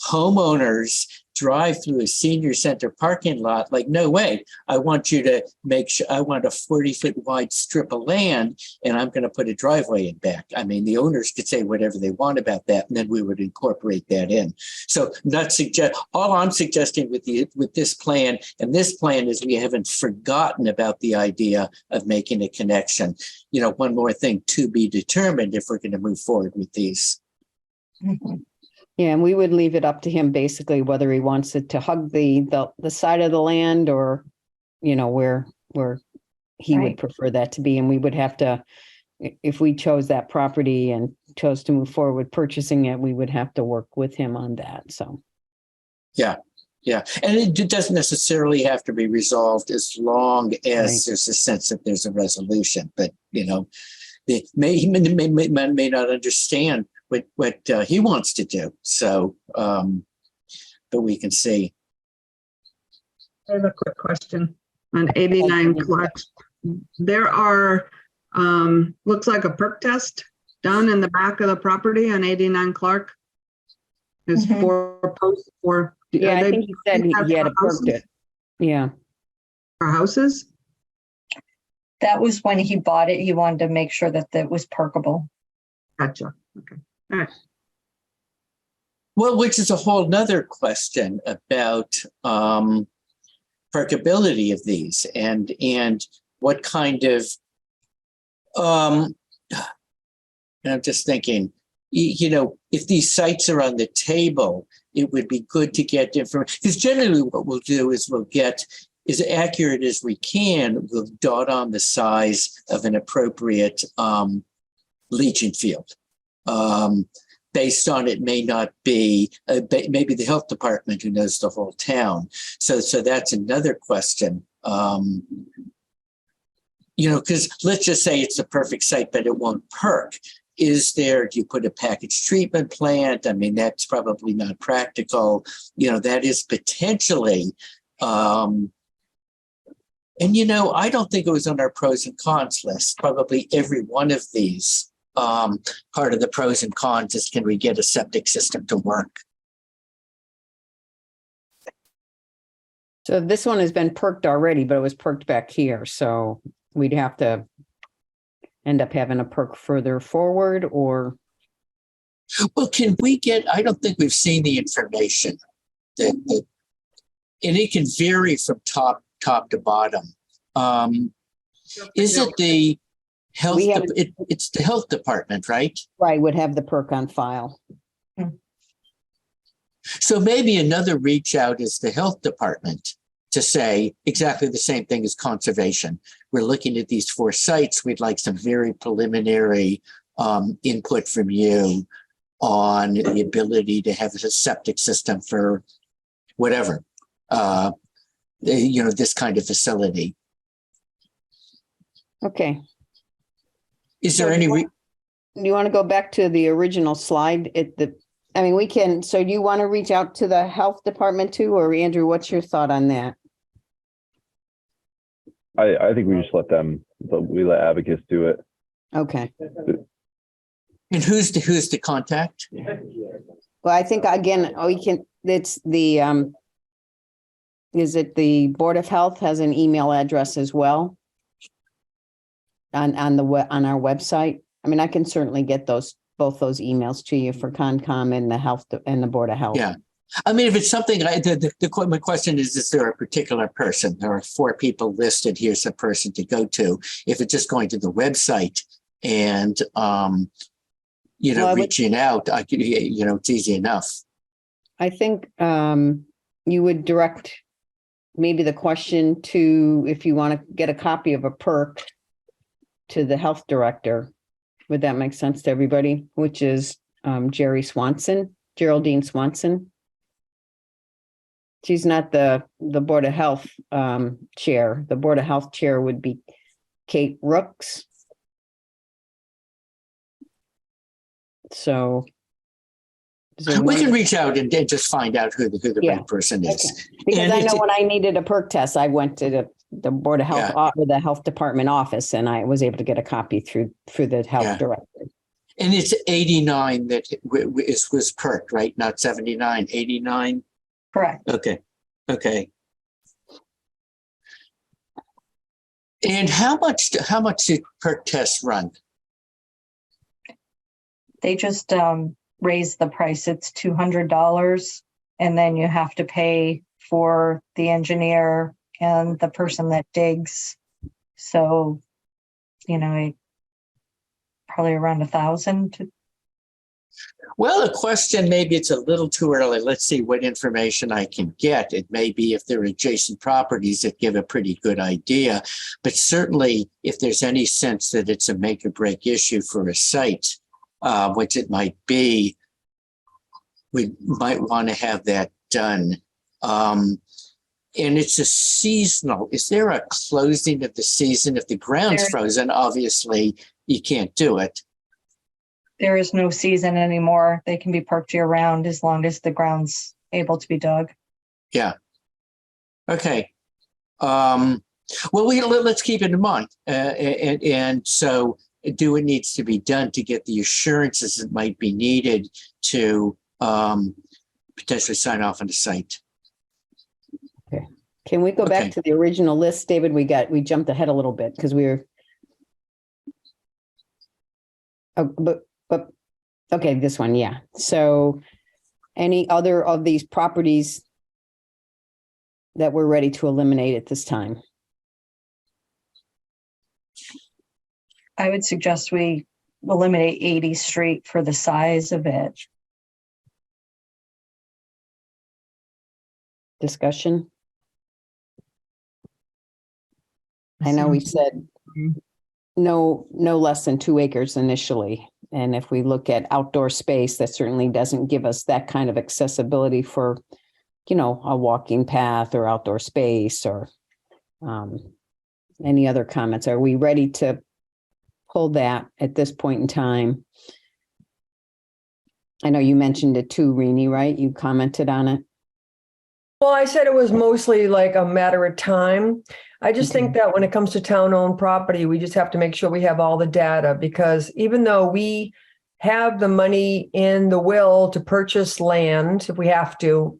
E: homeowners drive through a senior center parking lot. Like, no way. I want you to make sure, I want a 40-foot wide strip of land and I'm going to put a driveway in back. The owners could say whatever they want about that, and then we would incorporate that in. So all I'm suggesting with this plan, and this plan is we haven't forgotten about the idea of making a connection. One more thing to be determined if we're going to move forward with these.
D: Mm-hmm.
B: Yeah, and we would leave it up to him basically whether he wants it to hug the side of the land or, where he would prefer that to be. And we would have to, if we chose that property and chose to move forward with purchasing it, we would have to work with him on that. So. Yeah.
E: And it doesn't necessarily have to be resolved as long as there's a sense that there's a resolution. But, they may not understand what he wants to do. So, but we can see.
C: I have a quick question on 89 Clark. There are, looks like a perk test down in the back of the property on 89 Clark. There's 4 posts for.
B: Yeah, I think he said he had perked it. Yeah.
C: For houses?
D: That was when he bought it. He wanted to make sure that it was perkable.
C: Gotcha. Okay. All right.
E: Well, which is a whole nother question about perkability of these and what kind of, and I'm just thinking, if these sites are on the table, it would be good to get information, because generally what we'll do is we'll get as accurate as we can. We'll dot on the size of an appropriate leaching field. Based on it may not be, maybe the health department who knows the whole town. So that's another question. Because let's just say it's a perfect site, but it won't perk. Do you put a package treatment plant? That's probably not practical. That is potentially And I don't think it was on our pros and cons list. Probably every one of these. Part of the pros and cons is, can we get a septic system to work?
B: So this one has been perked already, but it was perked back here. So we'd have to end up having a perk further forward, or?
E: Well, can we get, I don't think we've seen the information and it can vary from top to bottom. Is it the health? It's the health department, right?
B: Right, would have the perk on file.
E: So maybe another reach out is the health department to say exactly the same thing as conservation. We're looking at these 4 sites. We'd like some very preliminary input from you on the ability to have a septic system for whatever, this kind of facility.
B: Okay.
E: Is there any?
B: Do you want to go back to the original slide? We can. So do you want to reach out to the health department too, or Andrew? What's your thought on that?
J: I think we just we let Abacus do it.
B: Okay.
E: And who's the contact?
B: Well, I think again, it's the, is it the Board of Health has an email address as well? On our website. I can certainly get both those emails to you for Concom and the health and the Board of Health.
E: Yeah. If it's something, my question is there a particular person? There are 4 people listed. Here's a person to go to. If it's just going to the website and, reaching out, I could, it's easy enough.
B: I think you would direct maybe the question to, if you want to get a copy of a perk, to the health director. Would that make sense to everybody? Which is Geraldine Swanson. She's not the Board of Health chair. The Board of Health chair would be Kate Rooks. So
E: we can reach out and just find out who the right person is.
B: Okay. Because I know when I needed a perk test, I went to the Board of Health or the health department office, and I was able to get a copy through the health director.
E: And it's 89 that was perked, right? Not 79, 89.
D: Correct.
E: Okay. And how much did perk tests run?
D: They just raised the price. It's $200, and then you have to pay for the engineer and the person that digs. So, probably around 1,000.
E: Well, a question, maybe it's a little too early. Let's see what information I can get. It may be if there are adjacent properties that give a pretty good idea, but certainly if there's any sense that it's a make or break issue for a site, which it might be, we might want to have that done. And it's a seasonal. Is there a closing of the season? If the ground's frozen, obviously you can't do it.
D: There is no season anymore. They can be perked year round as long as the ground's able to be dug.
E: Yeah. Okay. Well, let's keep it in mind. And so do what needs to be done to get the assurances that might be needed to potentially sign off on the site.
B: Okay. Can we go back to the original list, David? We jumped ahead a little bit because we were. But okay, this one, yeah. So any other of these properties that we're ready to eliminate at this time?
D: I would suggest we eliminate 80 Street for the size of it.
B: Discussion? I know we said no less than 2 acres initially. And if we look at outdoor space, that certainly doesn't give us that kind of accessibility for, a walking path or outdoor space or any other comments. Are we ready to pull that at this point in time? I know you mentioned it too, Rini, right? You commented on it.
G: Well, I said it was mostly like a matter of time. I just think that when it comes to town-owned property, we just have to make sure we have all the data, because even though we have the money in the will to purchase land, if we have to,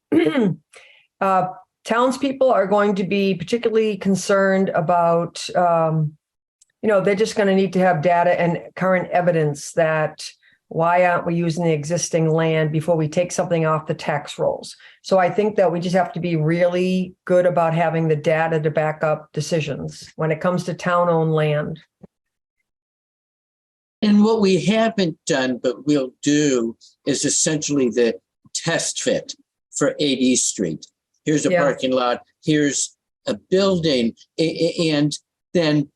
G: townspeople are going to be particularly concerned about, they're just going to need to have data and current evidence that why aren't we using the existing land before we take something off the tax rolls? So I think that we just have to be really good about having the data to back up decisions when it comes to town-owned land.
E: And what we haven't done, but we'll do, is essentially the test fit for 8 East Street. Here's a parking lot, here's a building, and then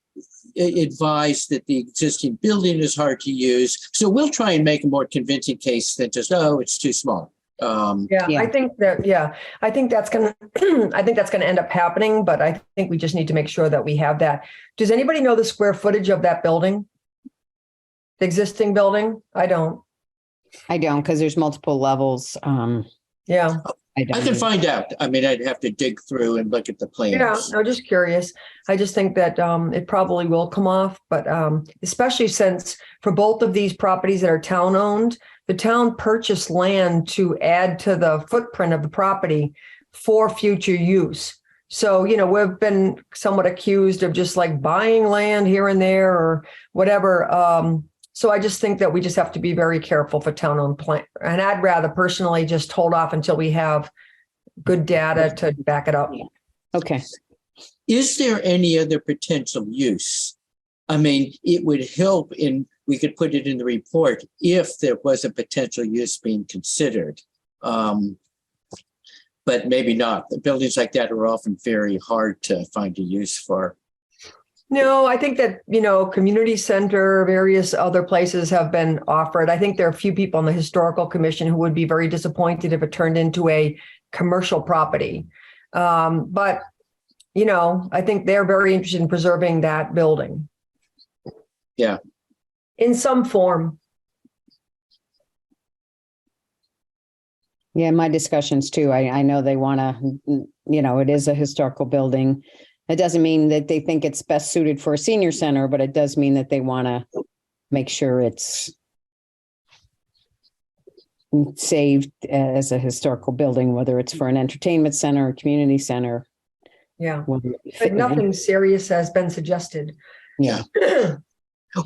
E: advise that the existing building is hard to use. So we'll try and make a more convincing case than just, oh, it's too small.
G: I think that's gonna I think that's gonna end up happening, but I think we just need to make sure that we have that. Does anybody know the square footage of that building? The existing building? I don't,
B: because there's multiple levels.
G: yeah.
E: I can find out. I mean, I'd have to dig through and look at the plans.
G: Yeah, I'm just curious. I just think that it probably will come off, but especially since for both of these properties that are town owned, the town purchased land to add to the footprint of the property for future use. So, we've been somewhat accused of just like buying land here and there or whatever. So I just think that we just have to be very careful for town-owned plant. And I'd rather personally just hold off until we have good data to back it up.
B: Okay.
E: Is there any other potential use? I mean, it would help we could put it in the report if there was a potential use being considered. But maybe not. The buildings like that are often very hard to find a use for.
G: No, I think that, community center, various other places have been offered. I think there are a few people on the historical commission who would be very disappointed if it turned into a commercial property. But, I think they're very interested in preserving that building.
E: Yeah.
G: In some form.
B: Yeah, my discussions too. I know they want to, it is a historical building. It doesn't mean that they think it's best suited for a senior center, but it does mean that they want to make sure it's saved as a historical building, whether it's for an entertainment center or community center.
G: Yeah, but nothing serious has been suggested.
E: Yeah. Well,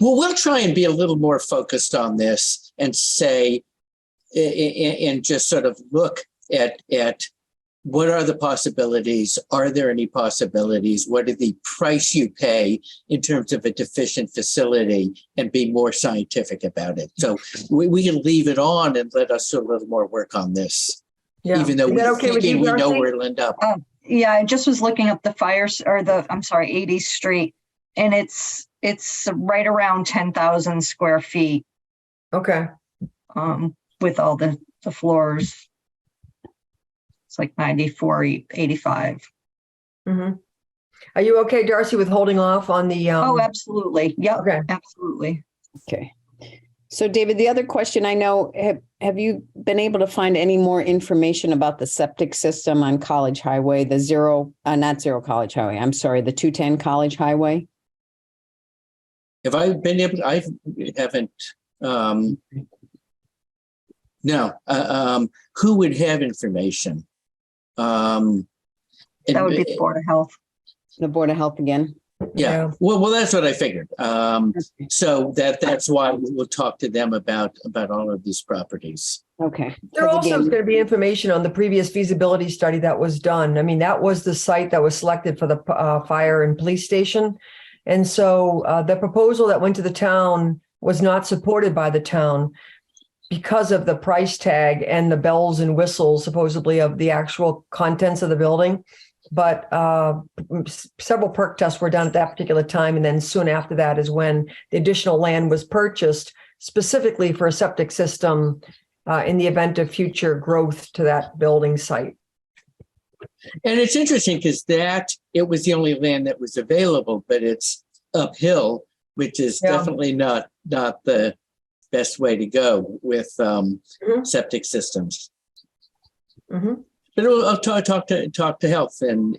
E: we'll try and be a little more focused on this and say, and just sort of look at what are the possibilities? Are there any possibilities? What are the price you pay in terms of a deficient facility, and be more scientific about it? So we can leave it on and let us do a little more work on this, even though we're thinking we know where it'll end up.
D: Yeah, I just was looking up the 80th Street, and it's right around 10,000 square feet.
G: Okay.
D: With all the floors. It's like 94, 85.
G: Mm-hmm. Are you okay, Darcy, with holding off on the?
D: Oh, absolutely. Yeah.
G: Okay.
D: Absolutely.
B: Okay. So, David, the other question I know, have you been able to find any more information about the septic system on College Highway, the not Zero College Highway, I'm sorry, the 210 College Highway?
E: Have I been able to, I haven't, no. Who would have information?
D: That would be the Board of Health.
B: The Board of Health again?
E: Yeah. Well, that's what I figured. So that's why we'll talk to them about all of these properties.
B: Okay.
G: There also is going to be information on the previous feasibility study that was done. I mean, that was the site that was selected for the fire and police station. And so the proposal that went to the town was not supported by the town because of the price tag and the bells and whistles, supposedly, of the actual contents of the building. But several perk tests were done at that particular time. And then soon after that is when the additional land was purchased specifically for a septic system in the event of future growth to that building site.
E: And it's interesting because it was the only land that was available, but it's uphill, which is definitely not the best way to go with septic systems.
G: Mm-hmm.
E: But I'll talk to health and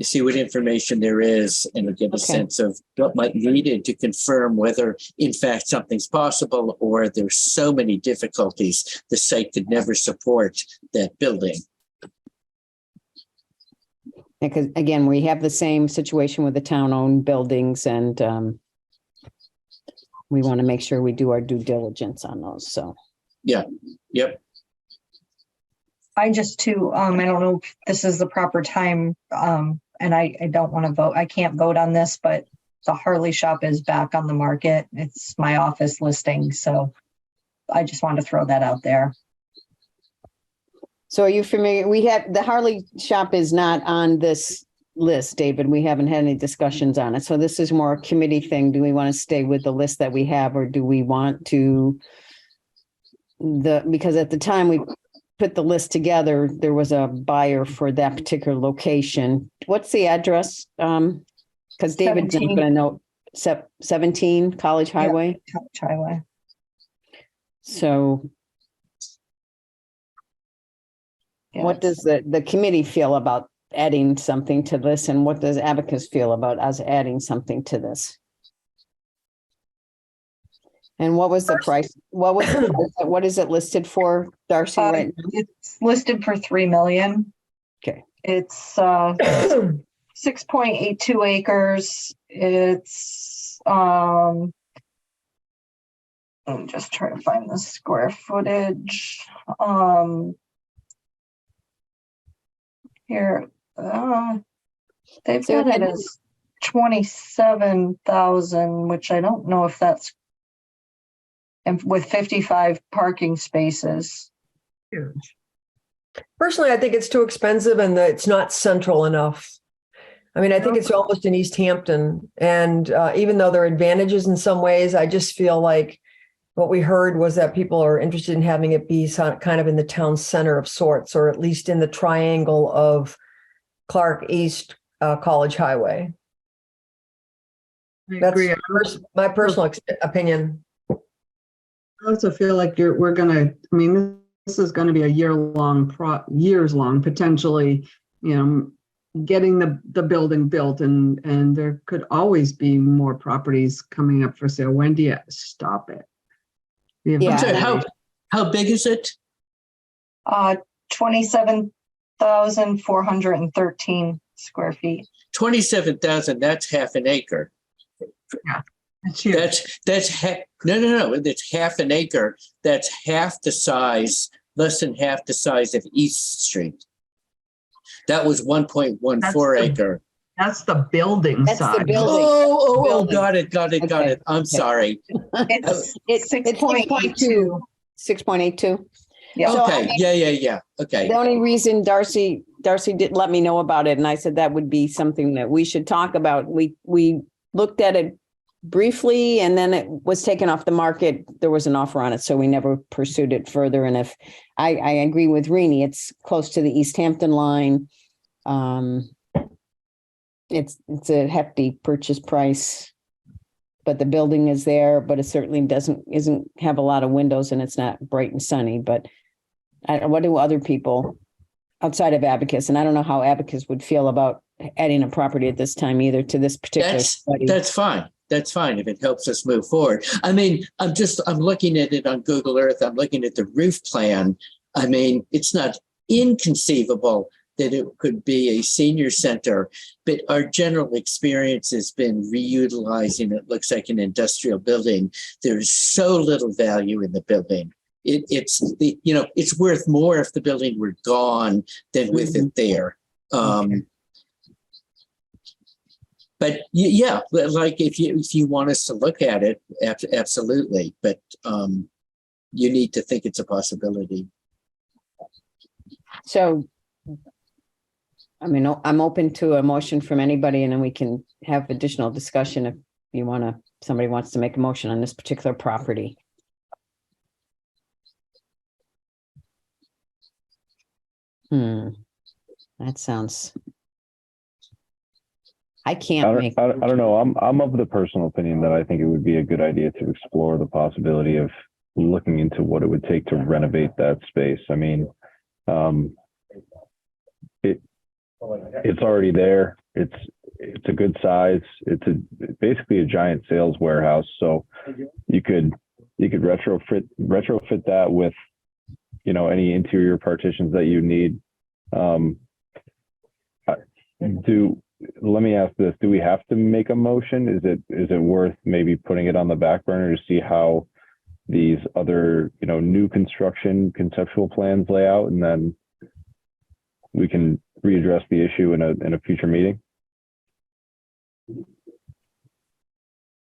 E: see what information there is and get a sense of what might be needed to confirm whether in fact something's possible or there's so many difficulties the site could never support that building.
B: Because again, we have the same situation with the town-owned buildings, and we want to make sure we do our due diligence on those. So,
E: yeah, yep.
D: I just too, I don't know if this is the proper time, and I don't want to vote. I can't vote on this, but the Harley shop is back on the market. It's my office listing, so I just wanted to throw that out there.
B: so are you familiar? We have the Harley shop is not on this list, David. We haven't had any discussions on it. So this is more a committee thing. Do we want to stay with the list that we have, or do we want to because at the time we put the list together, there was a buyer for that particular location. What's the address? Because David's not going to know. 17 College Highway.
D: Yeah, College Highway.
B: So what does the committee feel about adding something to this, and what does Abacus feel about us adding something to this? And what was the price? What is it listed for, Darcy, right now?
D: It's listed for $3 million.
B: Okay.
D: It's 6.82 acres. It's I'm just trying to find the square footage. Here, they've got it as 27,000, which I don't know if that's, and with 55 parking spaces.
G: Huge. Personally, I think it's too expensive and that it's not central enough. I mean, I think it's almost in East Hampton. And even though there are advantages in some ways, I just feel like what we heard was that people are interested in having it be kind of in the town center of sorts, or at least in the triangle of Clark East College Highway. That's my personal opinion.
C: I also feel like this is going to be a years long, potentially, getting the building built, and there could always be more properties coming up for sale. When do you stop it?
E: Yeah. So how big is it?
D: 27,413 square feet.
E: 27,000. That's half an acre.
C: Yeah.
E: That's no. That's half an acre. That's half the size, less than half the size of East Street. That was 1.14 acre.
C: That's the building
B: That's
C: side.
B: the building.
E: Oh, got it.
B: Okay.
E: I'm sorry.
D: It's
B: It's
D: 6.82.
B: 6.82.
D: Yeah.
B: So,
E: Okay. Yeah. Okay.
B: The only reason Darcy didn't let me know about it, and I said that would be something that we should talk about. We looked at it briefly, and then it was taken off the market. There was an offer on it, so we never pursued it further. And if I agree with Rini, it's close to the East Hampton line. It's a hefty purchase price, but the building is there, but it certainly isn't have a lot of windows, and it's not bright and sunny. But what do other people outside of Abacus? And I don't know how Abacus would feel about adding a property at this time either to this particular study.
E: That's fine. That's fine if it helps us move forward. I mean, I'm looking at it on Google Earth. I'm looking at the roof plan. I mean, it's not inconceivable that it could be a senior center, but our general experience has been reutilizing it. Looks like an industrial building. There's so little value in the building. It's worth more if the building were gone than with it there. But yeah, like if you want us to look at it, absolutely. But you need to think it's a possibility.
B: So, I mean, I'm open to a motion from anybody, and then we can have additional discussion if somebody wants to make a motion on this particular property. That sounds. I don't
J: know. I'm of the personal opinion that I think it would be a good idea to explore the possibility of looking into what it would take to renovate that space. I mean, It's already there. It's a good size. It's basically a giant sales warehouse. So you could retrofit that with, any interior partitions that you need. Let me ask this: do we have to make a motion? Is it worth maybe putting it on the back burner to see how these other, new construction conceptual plans lay out, and then we can readdress the issue in a future meeting?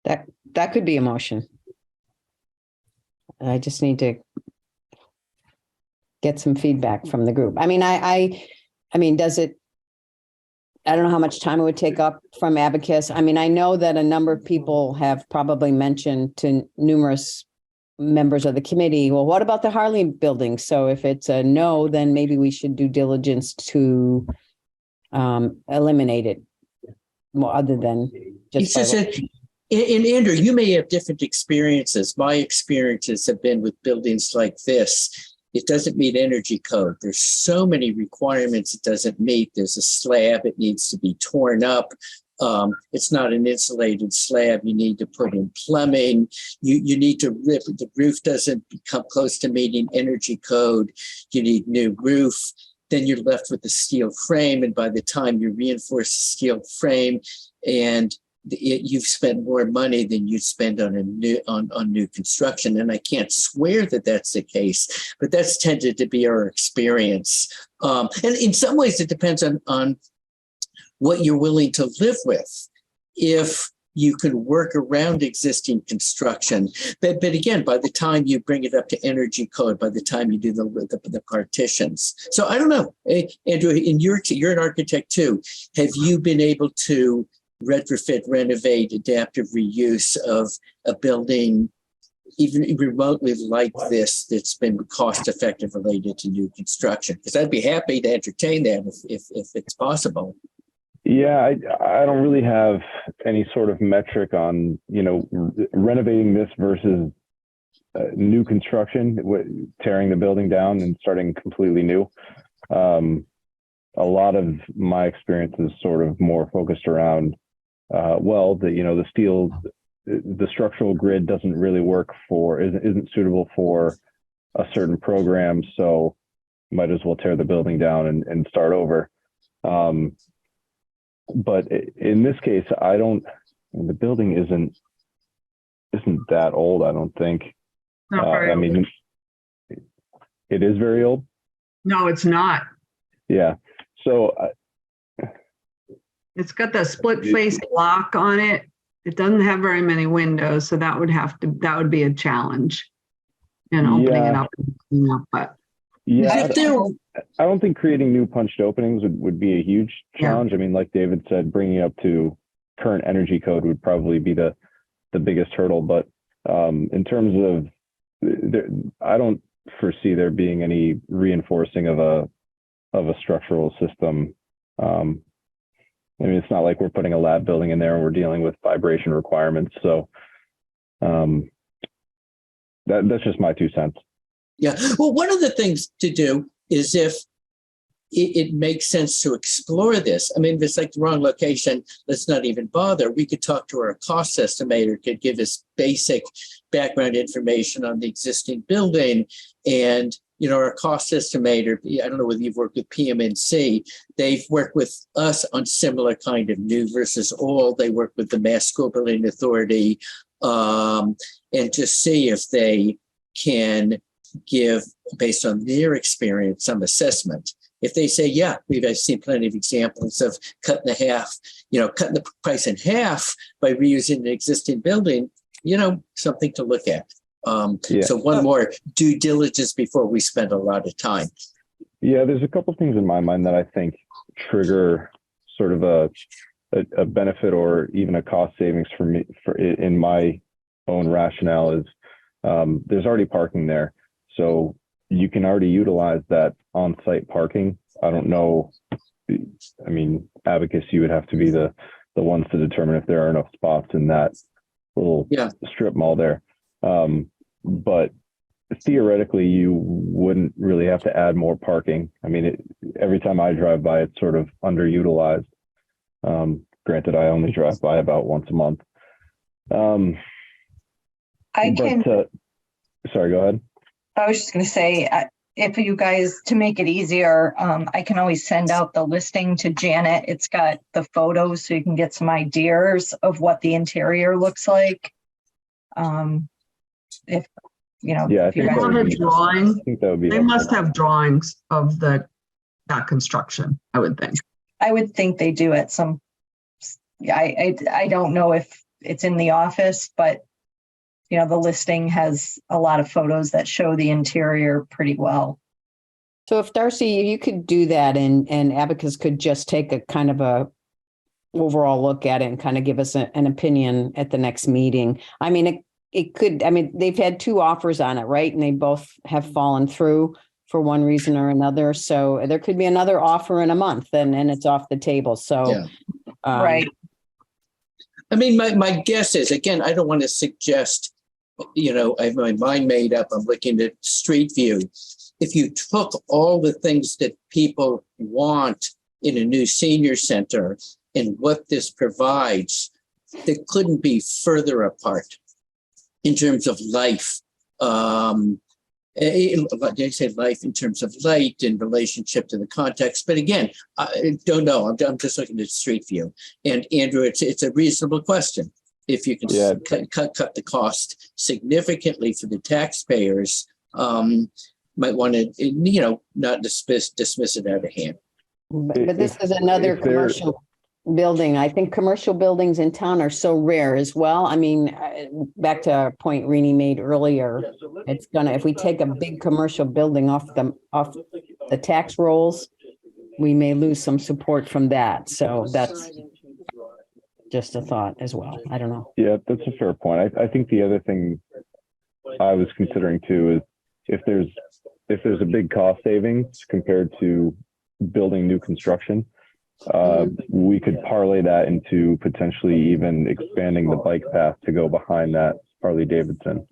B: That could be a motion. I just need to get some feedback from the group. I mean, does it, I don't know how much time it would take up from Abacus. I mean, I know that a number of people have probably mentioned to numerous members of the committee, well, what about the Harley building? So if it's a no, then maybe we should do diligence to eliminate it, more other than just.
E: And Andrew, you may have different experiences. My experiences have been with buildings like this. It doesn't meet energy code. There's so many requirements it doesn't meet. There's a slab, it needs to be torn up. It's not an insulated slab. You need to put in plumbing. You need to rip. The roof doesn't come close to meeting energy code. You need new roof. Then you're left with the steel frame. And by the time you reinforce the steel frame, and you've spent more money than you spend on new construction. And I can't swear that that's the case, but that's tended to be our experience. And in some ways, it depends on what you're willing to live with. If you can work around existing construction, but again, by the time you bring it up to energy code, by the time you do the partitions. So I don't know, Andrew, you're an architect too. Have you been able to retrofit, renovate, adaptive reuse of a building, even remotely like this, that's been cost effective related to new construction? Because I'd be happy to entertain that if it's possible.
J: Yeah, I don't really have any sort of metric on, renovating this versus new construction, tearing the building down and starting completely new. A lot of my experience is sort of more focused around, the steel, the structural grid doesn't really work isn't suitable for a certain program. So might as well tear the building down and start over. But in this case, the building isn't that old, I don't think. I mean, it is very old.
C: No, it's not.
J: Yeah. So
C: it's got the split face lock on it. It doesn't have very many windows, so that would be a challenge in opening it up. But
J: yeah, I don't think creating new punched openings would be a huge challenge. Yeah. I mean, like David said, bringing up to current energy code would probably be the biggest hurdle. But in terms of, I don't foresee there being any reinforcing of a structural system. I mean, it's not like we're putting a lab building in there and we're dealing with vibration requirements. So that's just my 2 cents.
E: Yeah. Well, one of the things to do is, if it makes sense to explore this. I mean, if it's like the wrong location, let's not even bother. We could talk to our cost estimator, could give us basic background information on the existing building. And, our cost estimator, I don't know whether you've worked with PMNC, they've worked with us on similar kind of new versus old. They work with the Mass School Building Authority, and to see if they can give, based on their experience, some assessment. If they say, yeah, I've seen plenty of examples of cutting the price in half by reusing an existing building, something to look at. So one more due diligence before we spend a lot of time.
J: Yeah, there's a couple of things in my mind that I think trigger sort of a benefit or even a cost savings for me in my own rationale is there's already parking there. So you can already utilize that on-site parking. I don't know. I mean, Abacus, you would have to be the ones to determine if there are enough spots in that little strip mall there. But theoretically, you wouldn't really have to add more parking. I mean, every time I drive by, it's sort of underutilized. Granted, I only drive by about once a month. Sorry, go ahead.
D: I was just going to say, if you guys, to make it easier, I can always send out the listing to Janet. It's got the photos so you can get some ideas of what the interior looks like. If you know,
J: yeah,
D: if you guys
C: have a drawing.
J: I think that would be
C: They
J: helpful.
C: must have drawings of that construction, I would think.
D: I would think they do at some. I don't know if it's in the office, but you know, the listing has a lot of photos that show the interior pretty well.
B: So if Darcy, you could do that and Abacus could just take a kind of a overall look at it and kind of give us an opinion at the next meeting. I mean, it could, I mean, they've had 2 offers on it, right? And they both have fallen through for one reason or another. So there could be another offer in a month and it's off the table. So,
E: Yeah.
D: Right.
E: I mean, my guess is, again, I don't want to suggest, you know, I have my mind made up. I'm looking at Street View. If you took all the things that people want in a new senior center and what this provides, they couldn't be further apart in terms of life. They say life in terms of light in relationship to the context. But again, I don't know. I'm just looking at Street View. And Andrew, it's a reasonable question. If you can cut the cost significantly for the taxpayers, might want to, you know, not dismiss it out of hand.
B: but this is another commercial building. I think commercial buildings in town are so rare as well. I mean, back to a point Rini made earlier, it's gonna, if we take a big commercial building off the tax rolls, we may lose some support from that. So that's just a thought as well. I don't know.
J: Yeah, that's a fair point. I think the other thing I was considering too is if there's a big cost savings compared to building new construction, we could parlay that into potentially even expanding the bike path to go behind that Harley Davidson,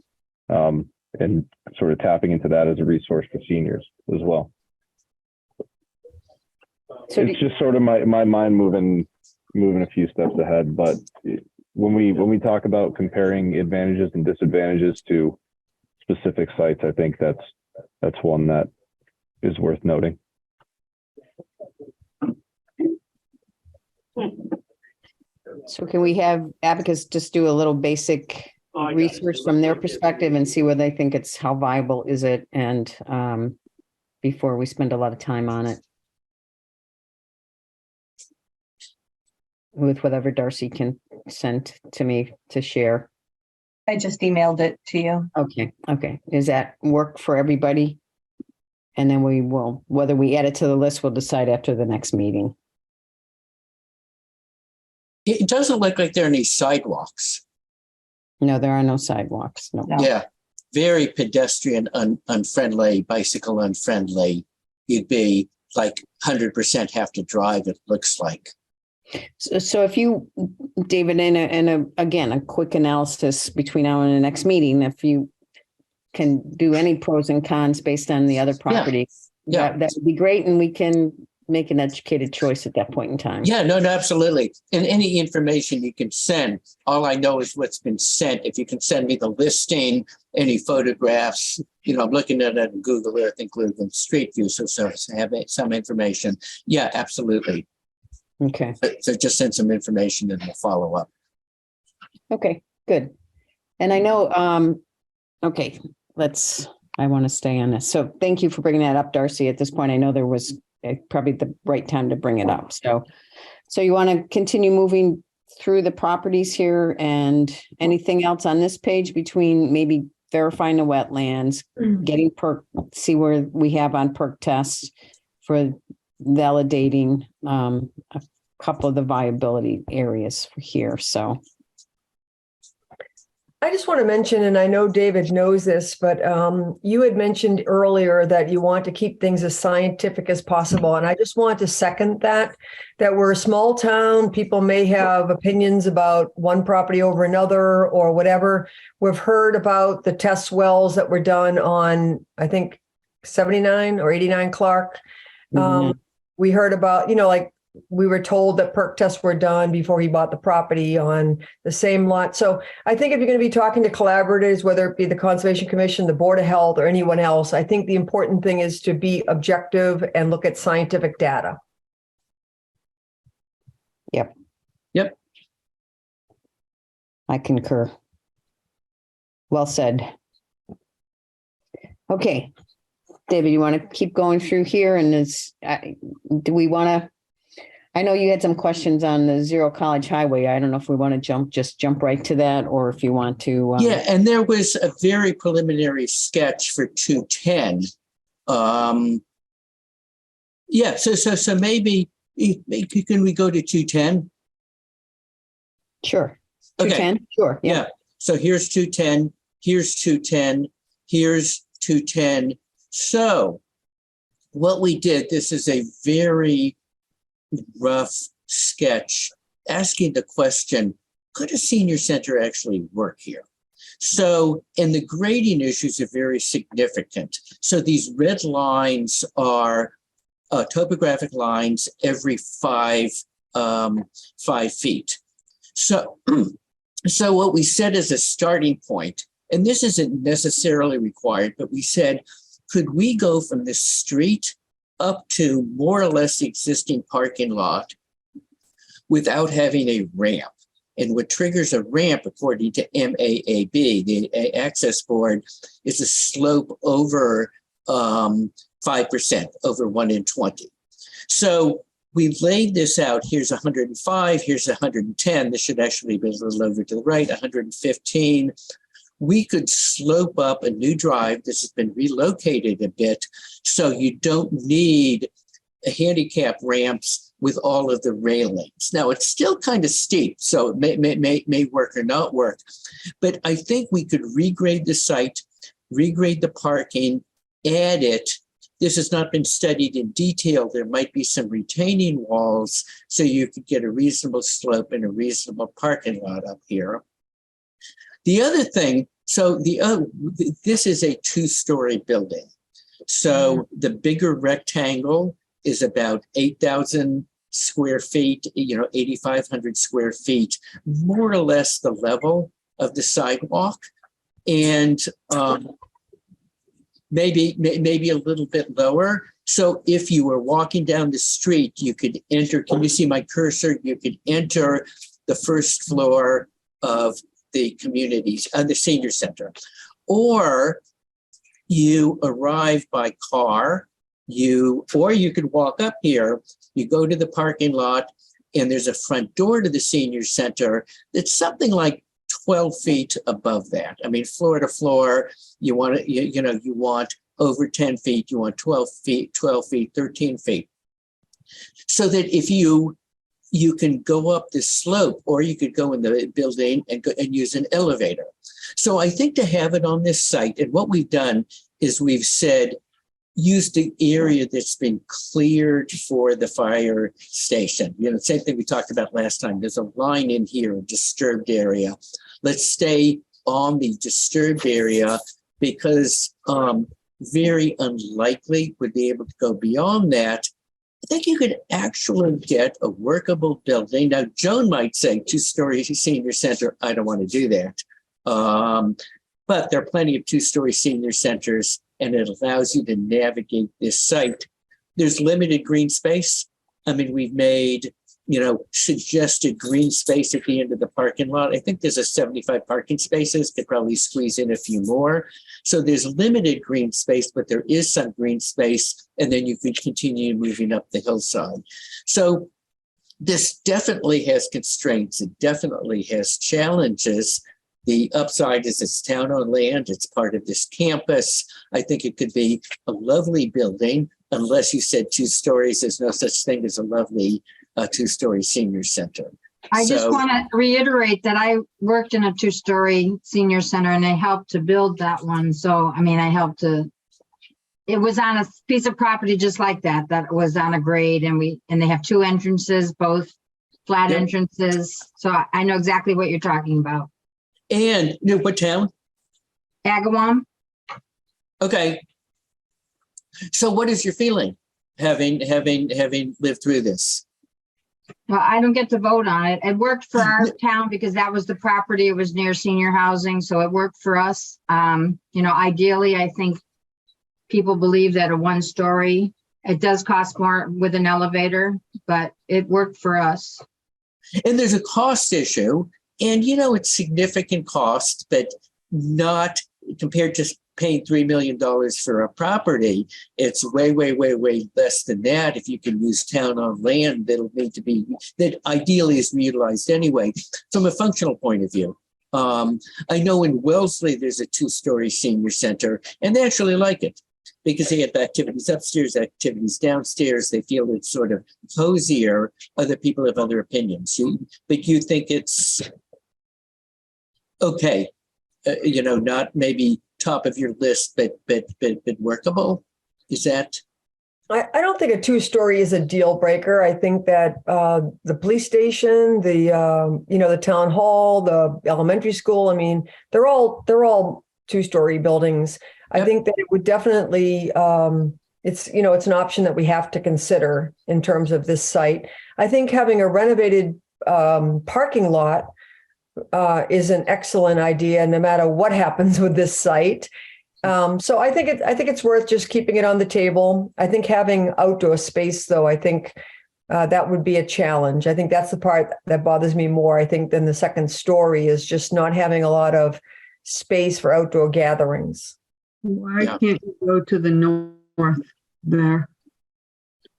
J: and sort of tapping into that as a resource for seniors as well. So it's just sort of my mind moving a few steps ahead. But when we talk about comparing advantages and disadvantages to specific sites, I think that's one that is worth noting.
B: So can we have Abacus just do a little basic research from their perspective and see whether they think it's, how viable is it? And before we spend a lot of time on it. With whatever Darcy can send to me to share.
D: I just emailed it to you.
B: Okay. Does that work for everybody? And then we will, whether we add it to the list, we'll decide after the next meeting.
E: It doesn't look like there are any sidewalks.
B: No, there are no sidewalks. No.
E: Yeah, very pedestrian unfriendly, bicycle unfriendly. You'd be like 100% have to drive, it looks like.
B: So if you, David, again, a quick analysis between now and the next meeting, if you can do any pros and cons based on the other properties, that would be great. And we can make an educated choice at that point in time.
E: Yeah, no, absolutely. And any information you can send, all I know is what's been sent. If you can send me the listing, any photographs, you know, I'm looking at it on Google Earth, including Street View, so I have some information. Yeah, absolutely.
B: Okay.
E: So just send some information and we'll follow up.
B: Okay, good. And I know, okay, I want to stay on this. So thank you for bringing that up, Darcy. At this point, I know there was probably the right time to bring it up. So you want to continue moving through the properties here, and anything else on this page between maybe verifying the wetlands, getting perk, see where we have on perk tests for validating a couple of the viability areas for here. So
G: I just want to mention, and I know David knows this, but you had mentioned earlier that you want to keep things as scientific as possible. And I just want to second that we're a small town. People may have opinions about one property over another or whatever. We've heard about the test wells that were done on, I think, 79 or 89 Clark. We heard about, like, we were told that perk tests were done before he bought the property on the same lot. So I think if you're going to be talking to collaborators, whether it be the Conservation Commission, the Board of Health, or anyone else, I think the important thing is to be objective and look at scientific data.
B: Yep.
E: Yep.
B: I concur. Well said. Okay. David, you want to keep going through here? And do we want to? I know you had some questions on the Zero College Highway. I don't know if we want to jump right to that, or if you want to.
E: Yeah, and there was a very preliminary sketch for 210. Yeah, so maybe can we go to 210?
B: Sure.
E: Okay.
B: 210. Sure.
E: Yeah. So here's 210. Here's 210. Here's 210. So what we did, this is a very rough sketch asking the question, could a senior center actually work here? So, and the grading issues are very significant. So these red lines are topographic lines every 5 feet. So, so what we said as a starting point, and this isn't necessarily required, but we said, could we go from the street up to more or less the existing parking lot without having a ramp? And what triggers a ramp, according to MAAB, the Access Board, is a slope over 5%, over 1 in 20. So we laid this out. Here's 105, here's 110. This should actually be a little over to the right, 115. We could slope up a new drive. This has been relocated a bit, so you don't need handicap ramps with all of the railings. Now, it's still kind of steep, so it may work or not work. But I think we could regrade the site, regrade the parking, add it. This has not been studied in detail. There might be some retaining walls so you could get a reasonable slope and a reasonable parking lot up here. The other thing, so this is a 2-story building. So the bigger rectangle is about 8,000 square feet, 8,500 square feet, more or less the level of the sidewalk. And maybe a little bit lower. So if you were walking down the street, you could enter, can you see my cursor? You could enter the first floor of the communities, the senior center. Or you arrive by car, or you could walk up here, you go to the parking lot, and there's a front door to the senior center that's something like 12 feet above that. I mean, floor to floor, you want you want over 10 feet, you want 12 feet, 13 feet. So that if you can go up this slope, or you could go in the building and use an elevator. So I think to have it on this site, and what we've done is we've said, use the area that's been cleared for the fire station. Same thing we talked about last time. There's a line in here, a disturbed area. Let's stay on the disturbed area, because very unlikely would be able to go beyond that. I think you could actually get a workable building. Now, Joan might say 2-story senior center. I don't want to do that. But there are plenty of 2-story senior centers, and it allows you to navigate this site. There's limited green space. I mean, we've made, suggested green space at the end of the parking lot. I think there's a 75 parking spaces, could probably squeeze in a few more. So there's limited green space, but there is some green space, and then you can continue moving up the hillside. So this definitely has constraints. It definitely has challenges. The upside is it's town-owned land. It's part of this campus. I think it could be a lovely building, unless you said 2 stories. There's no such thing as a lovely 2-story senior center.
I: I just
E: So-
I: want to reiterate that I worked in a 2-story senior center and I helped to build that one. So, I mean, it was on a piece of property just like that was on a grade, and they have 2 entrances, both flat
E: Yep.
I: entrances. So I know exactly what you're talking about.
E: And what town?
I: Agawam?
E: Okay. So what is your feeling having lived through this?
I: Well, I don't get to vote on it. It worked for our town because that was the property. It was near senior housing, so it worked for us. Ideally, I think people believe that a 1-story, it does cost more with an elevator, but it worked for us.
E: And there's a cost issue, and it's significant cost, but not compared to paying $3 million for a property. It's way, way, way, way less than that. If you can use town-owned land, that ideally is utilized anyway. From a functional point of view, I know in Wellesley there's a 2-story senior center, and they actually like it because they have activities upstairs, activities downstairs. They feel it's sort of cozier. Other people have other opinions. But you think it's okay, not maybe top of your list, but workable. Is that?
G: I don't think a 2-story is a deal breaker. I think that the police station, the town hall, the elementary school, I mean, they're all 2-story buildings.
E: Yep.
G: I think that it would definitely, it's an option that we have to consider in terms of this site. I think having a renovated parking lot is an excellent idea, no matter what happens with this site. So I think it's worth just keeping it on the table. I think having outdoor space, though, I think that would be a challenge. I think that's the part that bothers me more, I think, than the 2nd story is just not having a lot of space for outdoor gatherings.
C: Why can't you go to the north there?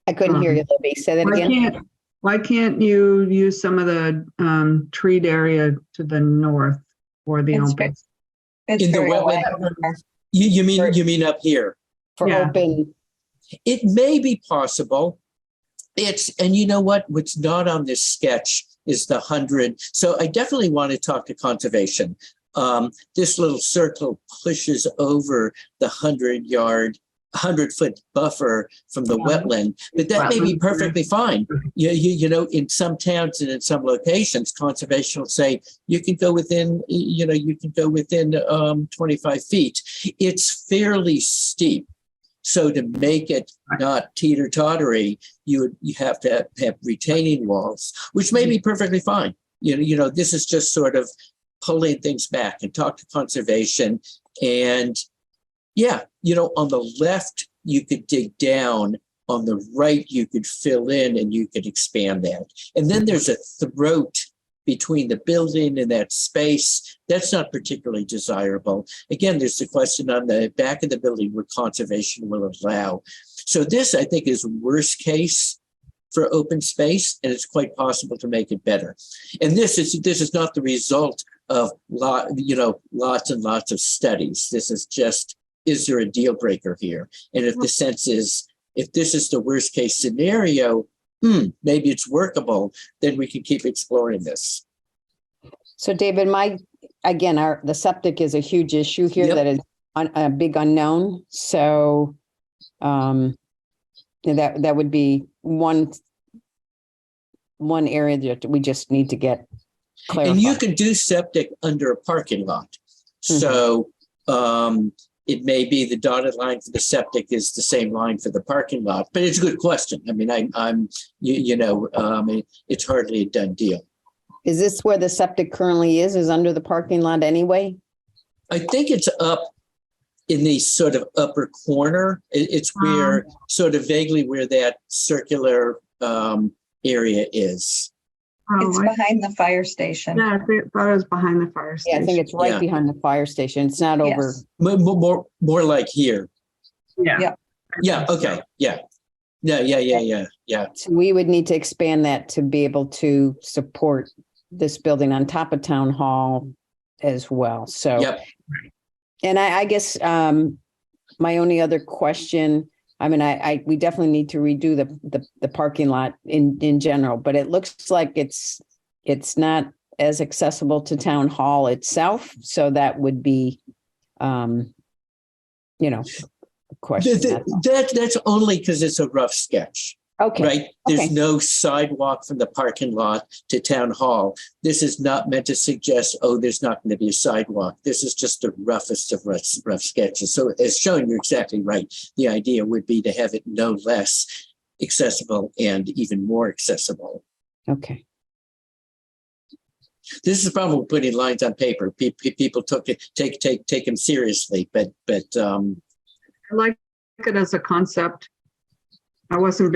B: I couldn't hear you, Libby. Say that again.
C: Why can't you use some of the treed area to the north for the open?
D: It's
E: In the
D: very
E: wetland? You mean up here?
B: For open.
E: It may be possible. And you know what? What's not on this sketch is the 100. So I definitely want to talk to conservation. This little circle pushes over the 100-foot buffer from the wetland, but that may be perfectly fine. In some towns and in some locations, conservation will say you can go within 25 feet. It's fairly steep. So to make it not teeter-tottery, you have to have retaining walls, which may be perfectly fine. This is just sort of pulling things back, and talk to conservation. And on the left, you could dig down. On the right, you could fill in and you could expand that. And then there's a throat between the building and that space. That's not particularly desirable. Again, there's the question on the back of the building where conservation will allow. So this, I think, is worst case for open space, and it's quite possible to make it better. And this is not the result of lots and lots of studies. This is just, is there a deal breaker here? And if the sense is, if this is the worst case scenario, maybe it's workable, then we can keep exploring this.
B: So David, the septic is a huge issue here.
E: Yep.
B: That is a big unknown. So that would be one area that we just need to get clarified.
E: And you can do septic under a parking lot. So it may be the dotted line for the septic is the same line for the parking lot, but it's a good question. I mean, it's hardly a done deal.
B: Is this where the septic currently is under the parking lot anyway?
E: I think it's up in the sort of upper corner. It's where sort of vaguely where that circular area is.
D: It's behind the fire station.
C: Yeah, I thought it was behind the fire station.
B: Yeah, I think it's right behind the fire station. It's not over.
E: More like here.
C: Yeah.
E: Yeah. Okay. Yeah. Yeah.
B: So we would need to expand that to be able to support this building on top of town hall as well. So, and I guess my only other question, I mean, we definitely need to redo the parking lot in general, but it looks like it's it's not as accessible to town hall itself. So that would be, a question.
E: That's only because it's a rough sketch.
B: Okay.
E: Right. There's
B: Okay.
E: no sidewalk from the parking lot to town hall. This is not meant to suggest, oh, there's not going to be a sidewalk. This is just the roughest of rough sketches. So as shown, you're exactly right. The idea would be to have it no less accessible and even more accessible.
B: Okay.
E: This is the problem with putting lines on paper. People take them seriously, but
C: I like it as a concept. I wasn't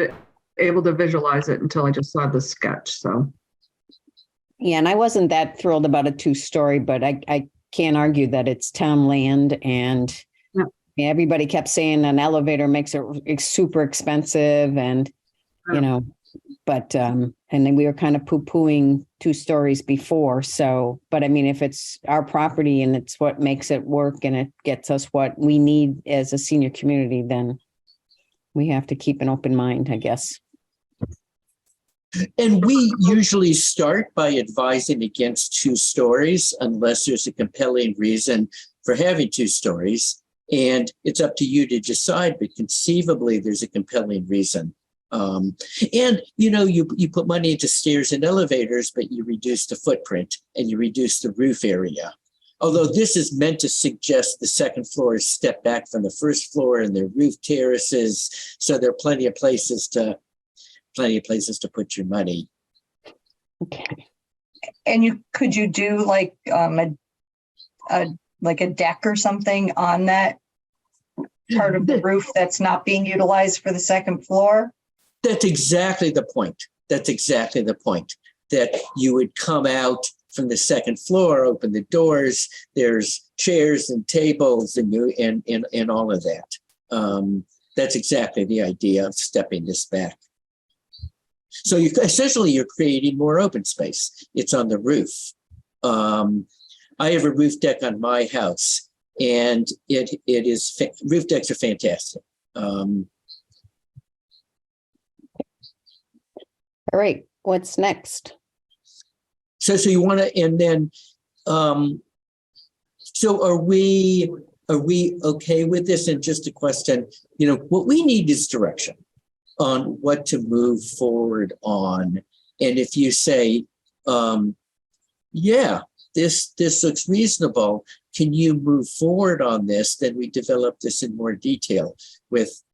C: able to visualize it until I just saw the sketch. So,
B: Yeah, and I wasn't that thrilled about a 2-story, but I can't argue that it's town land, and everybody kept saying an elevator makes it super expensive, and but and then we were kind of poo-pooing 2 stories before. So, but I mean, if it's our property and it's what makes it work and it gets us what we need as a senior community, then we have to keep an open mind, I guess.
E: And we usually start by advising against 2 stories unless there's a compelling reason for having 2 stories. And it's up to you to decide, but conceivably there's a compelling reason. And you put money into stairs and elevators, but you reduce the footprint and you reduce the roof area. Although this is meant to suggest the second floor is step back from the first floor and their roof terraces. So there are plenty of places to put your money.
B: Okay.
D: And could you do like a deck or something on that part of the roof that's not being utilized for the second floor?
E: That's exactly the point. That you would come out from the second floor, open the doors. There's chairs and tables and all of that. That's exactly the idea of stepping this back. So you're creating more open space. It's on the roof. I have a roof deck on my house, and roof decks are fantastic.
B: All right. What's next?
E: So you want to, and then, so are we okay with this? And just a question, what we need is direction on what to move forward on. And if you say, this looks reasonable, can you move forward on this? Then we develop this in more detail with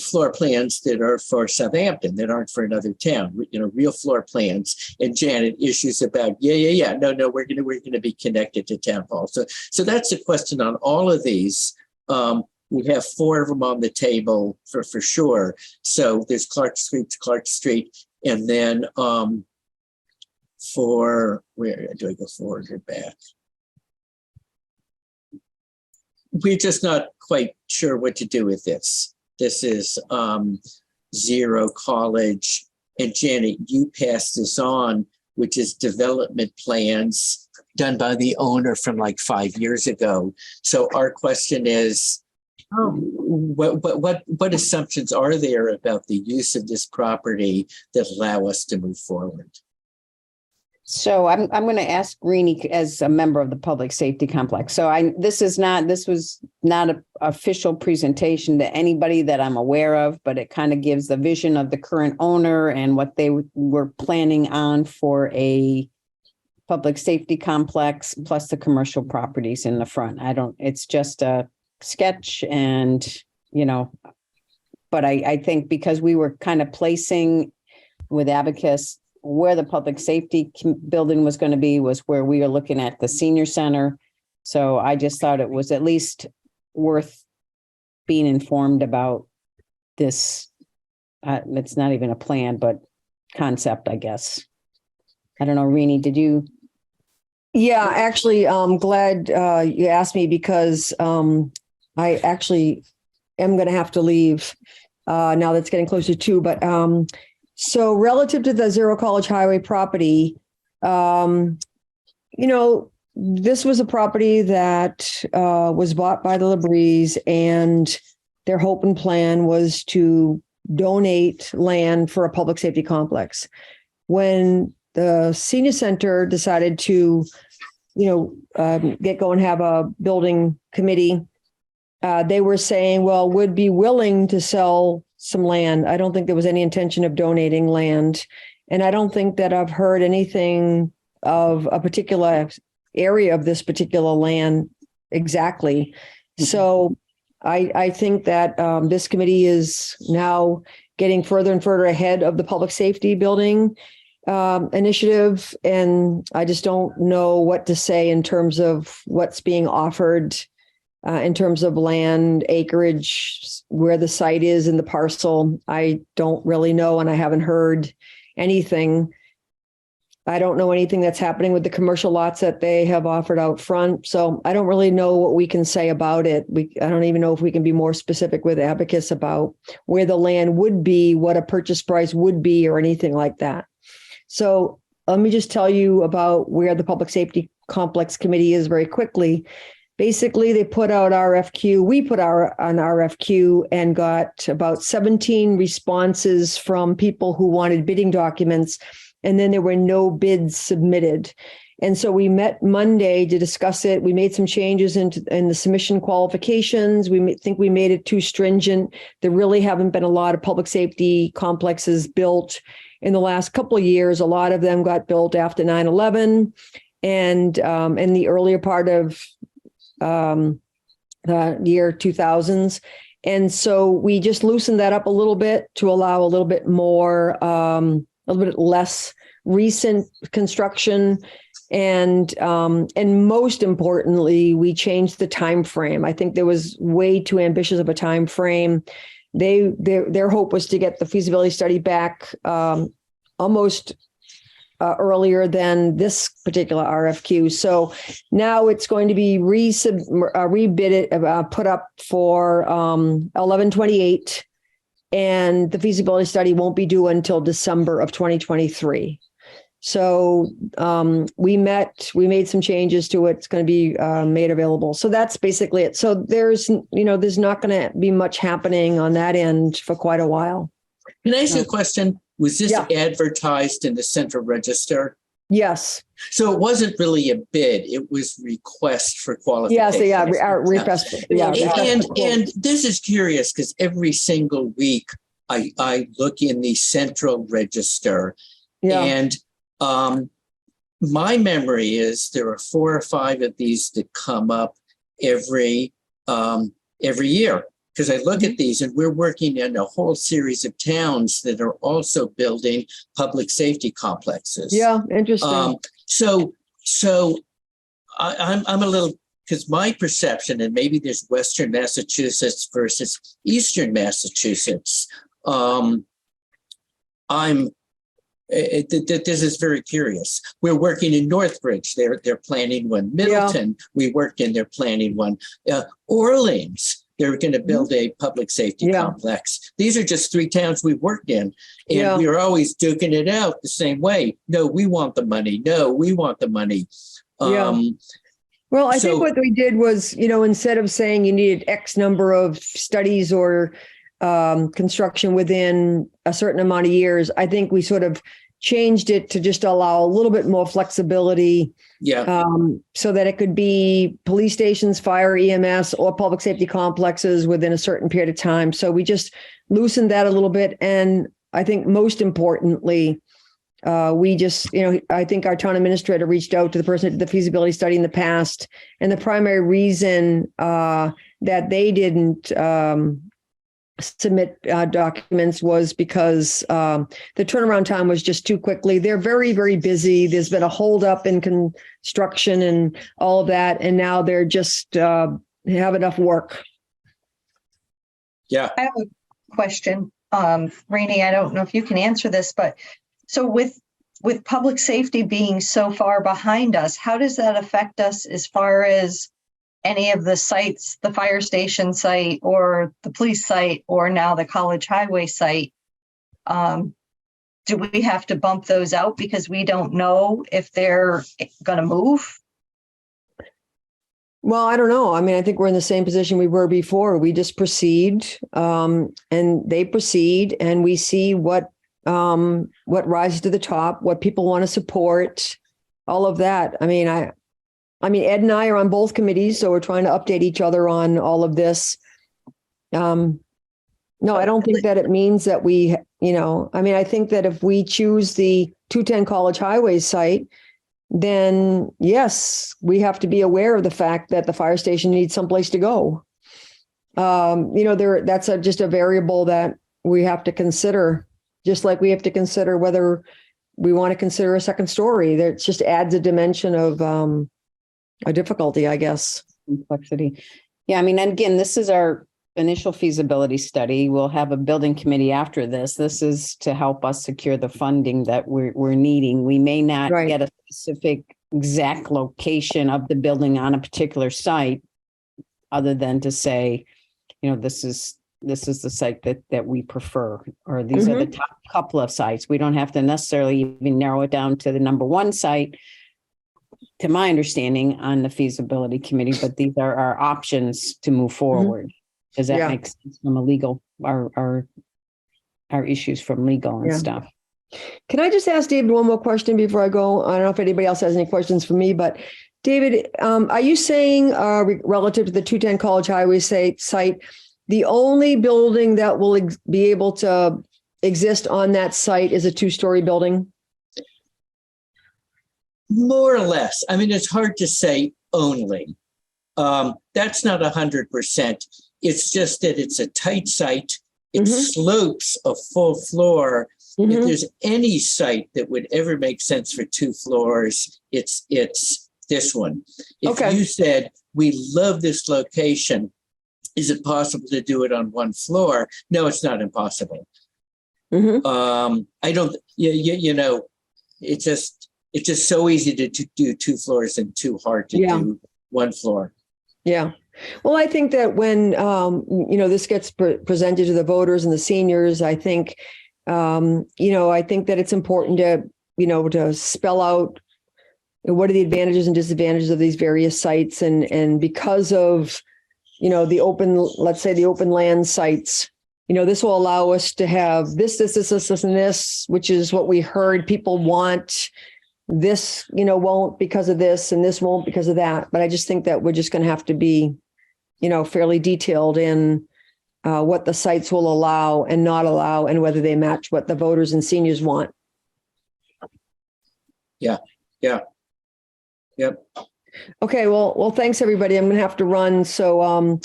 E: floor plans that are for Southampton, that aren't for another town, real floor plans. And Janet issues about, no, we're gonna be connected to town hall. So that's a question on all of these. We have 4 of them on the table for sure. So there's Clark Street, and then where do I go forward or back? We're just not quite sure what to do with this. This is Zero College. And Janet, you passed this on, which is development plans done by the owner from like 5 years ago. So our question is, what assumptions are there about the use of this property that allow us to move forward?
B: So I'm going to ask Greenie as a member of the Public Safety Complex. So this was not an official presentation to anybody that I'm aware of, but it kind of gives the vision of the current owner and what they were planning on for a public safety complex, plus the commercial properties in the front. It's just a sketch, and, but I think because we were kind of placing with Abacus where the public safety building was going to be was where we are looking at the senior center. So I just thought it was at least worth being informed about this. It's not even a plan, but concept, I guess. I don't know, Rini, did you?
G: Yeah, actually, I'm glad you asked me, because I actually am going to have to leave now that's getting closer to, but so relative to the Zero College Highway property, this was a property that was bought by the Labries, and their hope and plan was to donate land for a public safety complex. When the senior center decided to, get go and have a building committee, they were saying, well, would be willing to sell some land. I don't think there was any intention of donating land. And I don't think that I've heard anything of a particular area of this particular land exactly. So I think that this committee is now getting further and further ahead of the public safety building initiative. And I just don't know what to say in terms of what's being offered in terms of land, acreage, where the site is in the parcel. I don't really know, and I haven't heard anything. I don't know anything that's happening with the commercial lots that they have offered out front. So I don't really know what we can say about it. I don't even know if we can be more specific with Abacus about where the land would be, what a purchase price would be, or anything like that. So let me just tell you about where the Public Safety Complex Committee is very quickly. Basically, they put out RFQ. We put out an RFQ and got about 17 responses from people who wanted bidding documents. And then there were no bids submitted. And so we met Monday to discuss it. We made some changes in the submission qualifications. We think we made it too stringent. There really haven't been a lot of public safety complexes built in the last couple of years. A lot of them got built after 9/11 and in the earlier part of the year 2000s. And so we just loosened that up a little bit to allow a little bit more, a little bit less recent construction. And most importantly, we changed the time frame. I think there was way too ambitious of a time frame. Their hope was to get the feasibility study back almost earlier than this particular RFQ. So now it's going to be rebid, put up for 11/28, and the feasibility study won't be due until December of 2023. So we made some changes to it. It's going to be made available. So that's basically it. So there's not going to be much happening on that end for quite a while.
E: Can I ask you a question? Was this advertised in the Central Register?
G: Yes.
E: So it wasn't really a bid; it was request for qualification.
G: Yes, request.
E: And this is curious because every single week I look in the Central Register, and my memory is there are 4 or 5 of these that come up every year. Because I look at these and we're working in a whole series of towns that are also building public safety complexes.
G: Yeah, interesting.
E: So I'm a little, because my perception, and maybe there's Western Massachusetts versus Eastern Massachusetts. This is very curious. We're working in Northbridge. They're planning one. Middleton, we worked in. They're planning one. Orleans. They're going to build a public safety complex. These are just 3 towns we worked in. And we are always duking it out the same way. No, we want the money. No, we want the money.
G: Well, I think what we did was, instead of saying you needed X number of studies or construction within a certain amount of years, I think we sort of changed it to just allow a little bit more flexibility. So that it could be police stations, fire, EMS, or public safety complexes within a certain period of time. So we just loosened that a little bit. And I think most importantly, we just, I think our town administrator reached out to the person that did the feasibility study in the past. And the primary reason that they didn't submit documents was because the turnaround time was just too quickly. They're very, very busy. There's been a holdup in construction and all of that. And now they're just have enough work.
D: I have a question. Rainey, I don't know if you can answer this, but so with public safety being so far behind us, how does that affect us as far as any of the sites, the fire station site or the police site, or now the college highway site? Do we have to bump those out because we don't know if they're going to move?
G: Well, I don't know. I mean, I think we're in the same position we were before. We just proceed and they proceed and we see what what rises to the top, what people want to support, all of that. I mean, Ed and I are on both committees, so we're trying to update each other on all of this. No, I don't think that it means that we, I think that if we choose the 210 College Highway site, then yes, we have to be aware of the fact that the fire station needs someplace to go. That's just a variable that we have to consider, just like we have to consider whether we want to consider a second story. That just adds a dimension of a difficulty, I guess.
B: Complexity. Yeah, and again, this is our initial feasibility study. We'll have a building committee after this. This is to help us secure the funding that we're needing. We may not get a specific exact location of the building on a particular site, other than to say, this is the site that we prefer, or these are the top couple of sites. We don't have to necessarily even narrow it down to the number one site, to my understanding, on the feasibility committee, but these are our options to move forward. Does that make sense from a legal, our issues from legal and stuff?
G: Can I just ask David one more question before I go? I don't know if anybody else has any questions for me, but David, are you saying relative to the 210 College Highway site, the only building that will be able to exist on that site is a 2-story building?
E: More or less. It's hard to say only. That's not 100%. It's just that it's a tight site. It slopes a full floor. If there's any site that would ever make sense for 2 floors, it's this one. If you said, we love this location, is it possible to do it on 1 floor? No, it's not impossible. I don't, it's just so easy to do 2 floors and too hard to do 1 floor.
G: Yeah. Well, I think that when, this gets presented to the voters and the seniors, I think, I think that it's important to spell out what are the advantages and disadvantages of these various sites. And because of, the open land sites, this will allow us to have this, and this, which is what we heard people want. This, won't because of this, and this won't because of that. But I just think that we're just going to have to be, fairly detailed in what the sites will allow and not allow, and whether they match what the voters and seniors want.
E: Yeah. Yep.
G: Okay. Well, thanks everybody. I'm going to have to run. So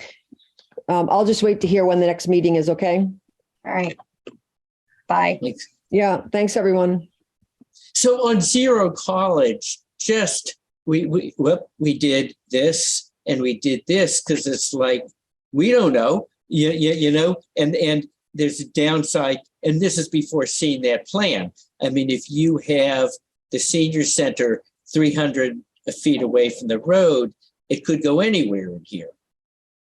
G: I'll just wait to hear when the next meeting is. Okay.
D: All right. Bye.
E: Thanks.
G: Yeah. Thanks everyone.
E: So on Zero College, we did this and we did this because it's like, we don't know, and there's a downside. And this is before seeing that plan. If you have the senior center 300 feet away from the road, it could go anywhere in here.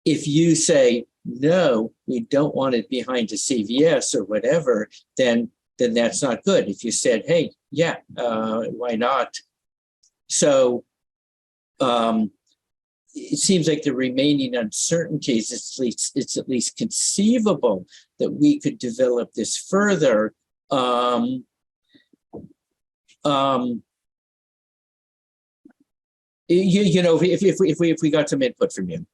E: If you say, no, we don't want it behind a CVS or whatever, then that's not good. If you said, hey, why not? So it seems like the remaining uncertainties, it's at least conceivable that we could develop this further. If we got some input from you,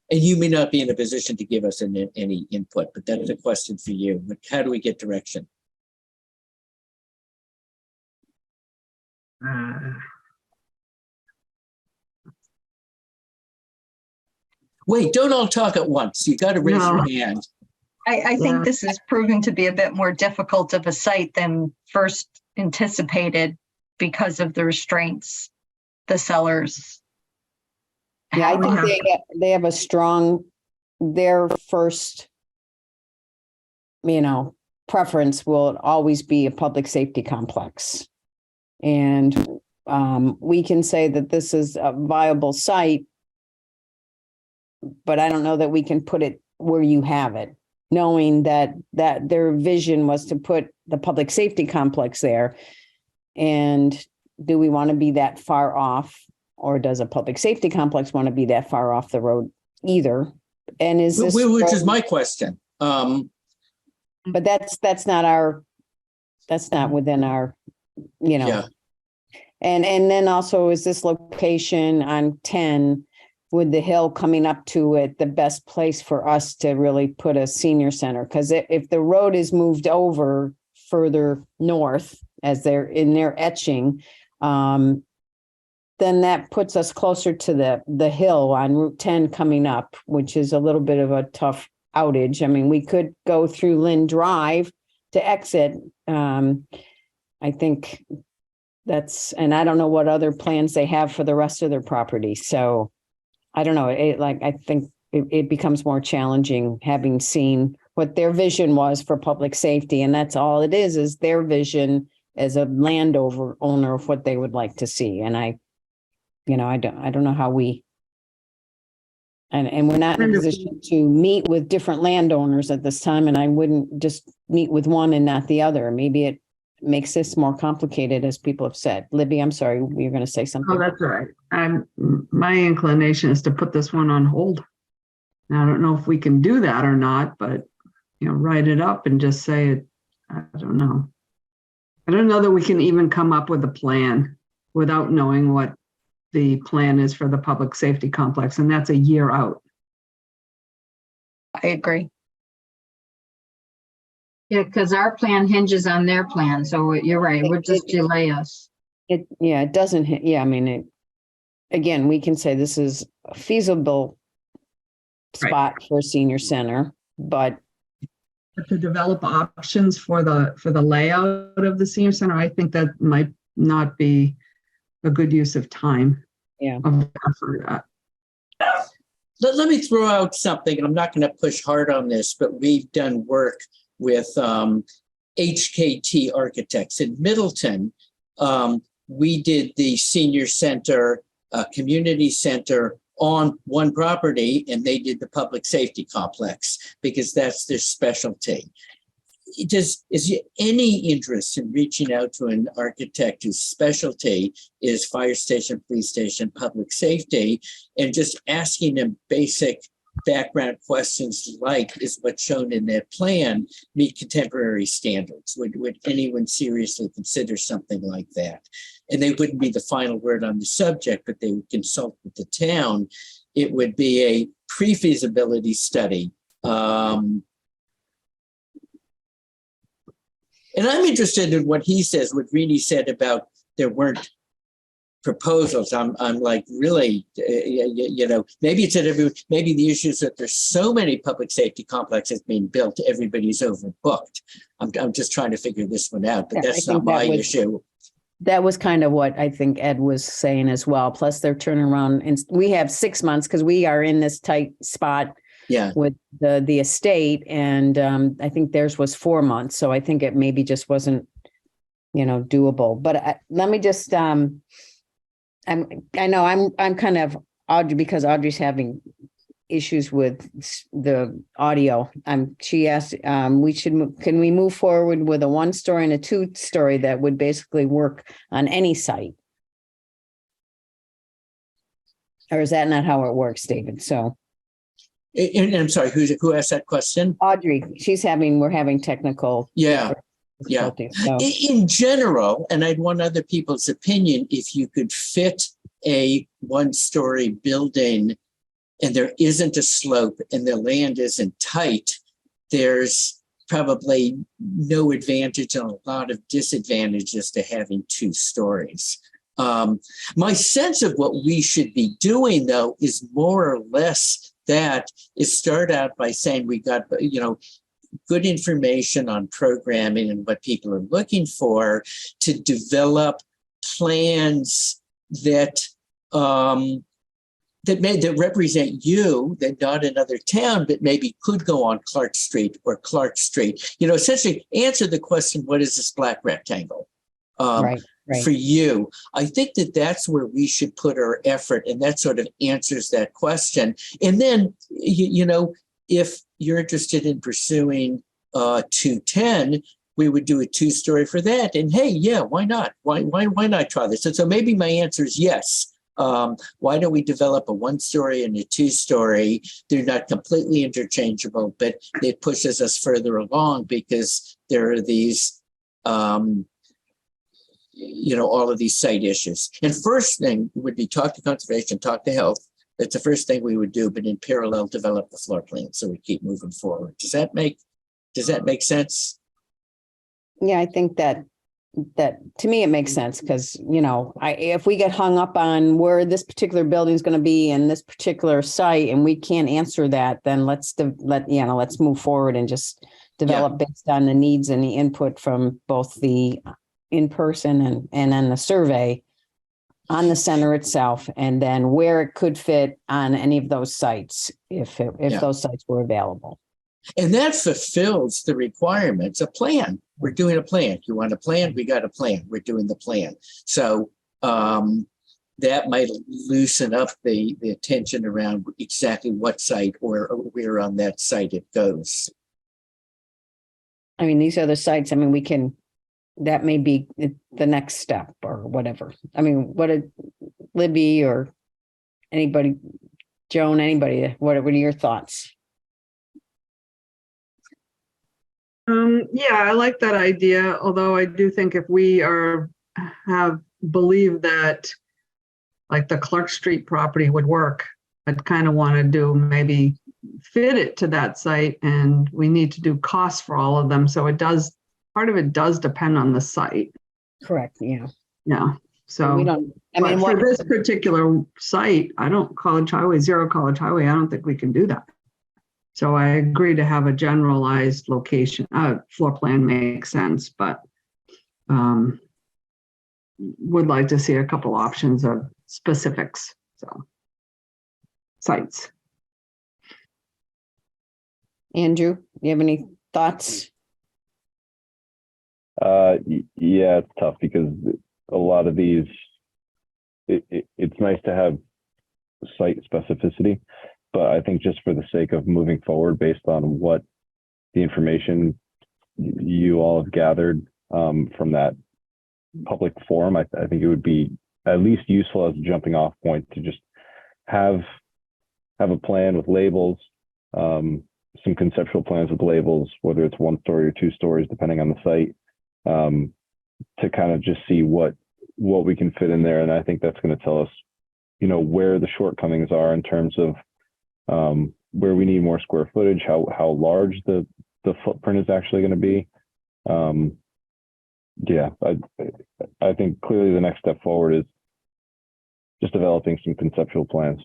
E: and you may not be in a position to give us any input, but that's a question for you. How do we get direction? Wait, don't all talk at once. You got to raise your hand.
D: I think this is proving to be a bit more difficult of a site than first anticipated because of the restraints the sellers.
B: Yeah, I think they have a strong, their first, preference will always be a public safety complex. And we can say that this is a viable site, but I don't know that we can put it where you have it, knowing that their vision was to put the public safety complex there. And do we want to be that far off, or does a public safety complex want to be that far off the road either? And is this,
E: which is my question.
B: But that's not our that's not within our, you know.
E: Yeah.
B: And then also, is this location on 10 with the hill coming up to it the best place for us to really put a senior center? Because if the road is moved over further north as they're in their etching, then that puts us closer to the hill on Route 10 coming up, which is a little bit of a tough outage. I mean, we could go through Lynn Drive to exit. I think and I don't know what other plans they have for the rest of their property. So I don't know. I think it becomes more challenging having seen what their vision was for public safety. And that's all it is their vision as a landowner owner of what they would like to see. And I don't know how and we're not in a position to meet with different landowners at this time. And I wouldn't just meet with one and not the other. Maybe it makes this more complicated, as people have said. Libby, I'm sorry, you're going to say something.
C: Oh, that's all right. My inclination is to put this one on hold. Now, I don't know if we can do that or not, but, write it up and just say it. I don't know. I don't know that we can even come up with a plan without knowing what the plan is for the public safety complex, and that's a year out.
D: I agree.
I: Yeah, because our plan hinges on their plan. So you're right. It would just delay us.
B: It doesn't. I mean, again, we can say this is a feasible spot for a senior center, but
C: to develop options for the layout of the senior center, I think that might not be a good use of time.
B: Yeah.
C: Of effort.
E: Let me throw out something. I'm not going to push hard on this, but we've done work with HKT Architects in Middleton. We did the senior center, community center on one property, and they did the public safety complex because that's their specialty. Is there any interest in reaching out to an architect whose specialty is fire station, police station, public safety, and just asking them basic background questions like, is what's shown in that plan meet contemporary standards? Would anyone seriously consider something like that? And they wouldn't be the final word on the subject, but they would consult with the town. It would be a pre-feasibility study. And I'm interested in what he says, what Rini said about there weren't proposals. I'm like, really, maybe it's that maybe the issue is that there's so many public safety complexes being built, everybody's overbooked. I'm just trying to figure this one out, but that's not my issue.
B: That was kind of what I think Ed was saying as well. Plus they're turning around, and we have 6 months because we are in this tight spot with the estate. And I think theirs was 4 months. So I think it maybe just wasn't, doable. But let me just, I'm kind of Audrey, because Audrey's having issues with the audio. She asked, can we move forward with a 1-story and a 2-story that would basically work on any site? Or is that not how it works, David? So.
E: And I'm sorry, who asked that question?
B: Audrey, we're having technical.
E: Yeah.
B: So.
E: In general, and I'd want other people's opinion, if you could fit a 1-story building and there isn't a slope and the land isn't tight, there's probably no advantage and a lot of disadvantages to having 2 stories. My sense of what we should be doing, though, is more or less that is start out by saying we got, good information on programming and what people are looking for to develop plans that that represent you, that not another town, but maybe could go on Clark Street or Clark Street. Essentially answer the question, what is this black rectangle?
B: Right.
E: For you. I think that that's where we should put our effort, and that sort of answers that question. And then, if you're interested in pursuing 210, we would do a 2-story for that. And hey, yeah, why not? Why not try this? And so maybe my answer is yes. Why don't we develop a 1-story and a 2-story? They're not completely interchangeable, but it pushes us further along because there are these all of these site issues. And first thing would be talk to conservation, talk to health. That's the first thing we would do, but in parallel, develop the floor plan so we keep moving forward. Does that make sense?
B: Yeah, I think that to me, it makes sense because, if we get hung up on where this particular building is going to be in this particular site and we can't answer that, then let's move forward and just develop based on the needs and the input from both the in-person and then the survey on the center itself, and then where it could fit on any of those sites if those sites were available.
E: And that fulfills the requirements. A plan. We're doing a plan. You want a plan? We got a plan. We're doing the plan. So that might loosen up the attention around exactly what site or where on that site it goes.
B: I mean, these are the sites. I mean, that may be the next step or whatever. I mean, what did Libby or anybody, Joan, anybody, what are your thoughts?
C: Yeah, I like that idea. Although I do think if we believe that like the Clark Street property would work, I'd kind of want to do maybe fit it to that site, and we need to do costs for all of them. So part of it does depend on the site.
B: Correct. Yeah.
C: Yeah. So
B: we don't,
C: for this particular site, Zero College Highway, I don't think we can do that. So I agree to have a generalized location, floor plan makes sense, but would like to see a couple options of specifics. So sites.
B: Andrew, you have any thoughts?
J: Yeah, it's tough because a lot of these, it's nice to have site specificity, but I think just for the sake of moving forward based on what the information you all have gathered from that public forum, I think it would be at least useful as a jumping off point to just have a plan with labels, some conceptual plans with labels, whether it's 1 story or 2 stories, depending on the site, to kind of just see what we can fit in there. And I think that's going to tell us, where the shortcomings are in terms of where we need more square footage, how large the footprint is actually going to be. Yeah, I think clearly the next step forward is just developing some conceptual plans.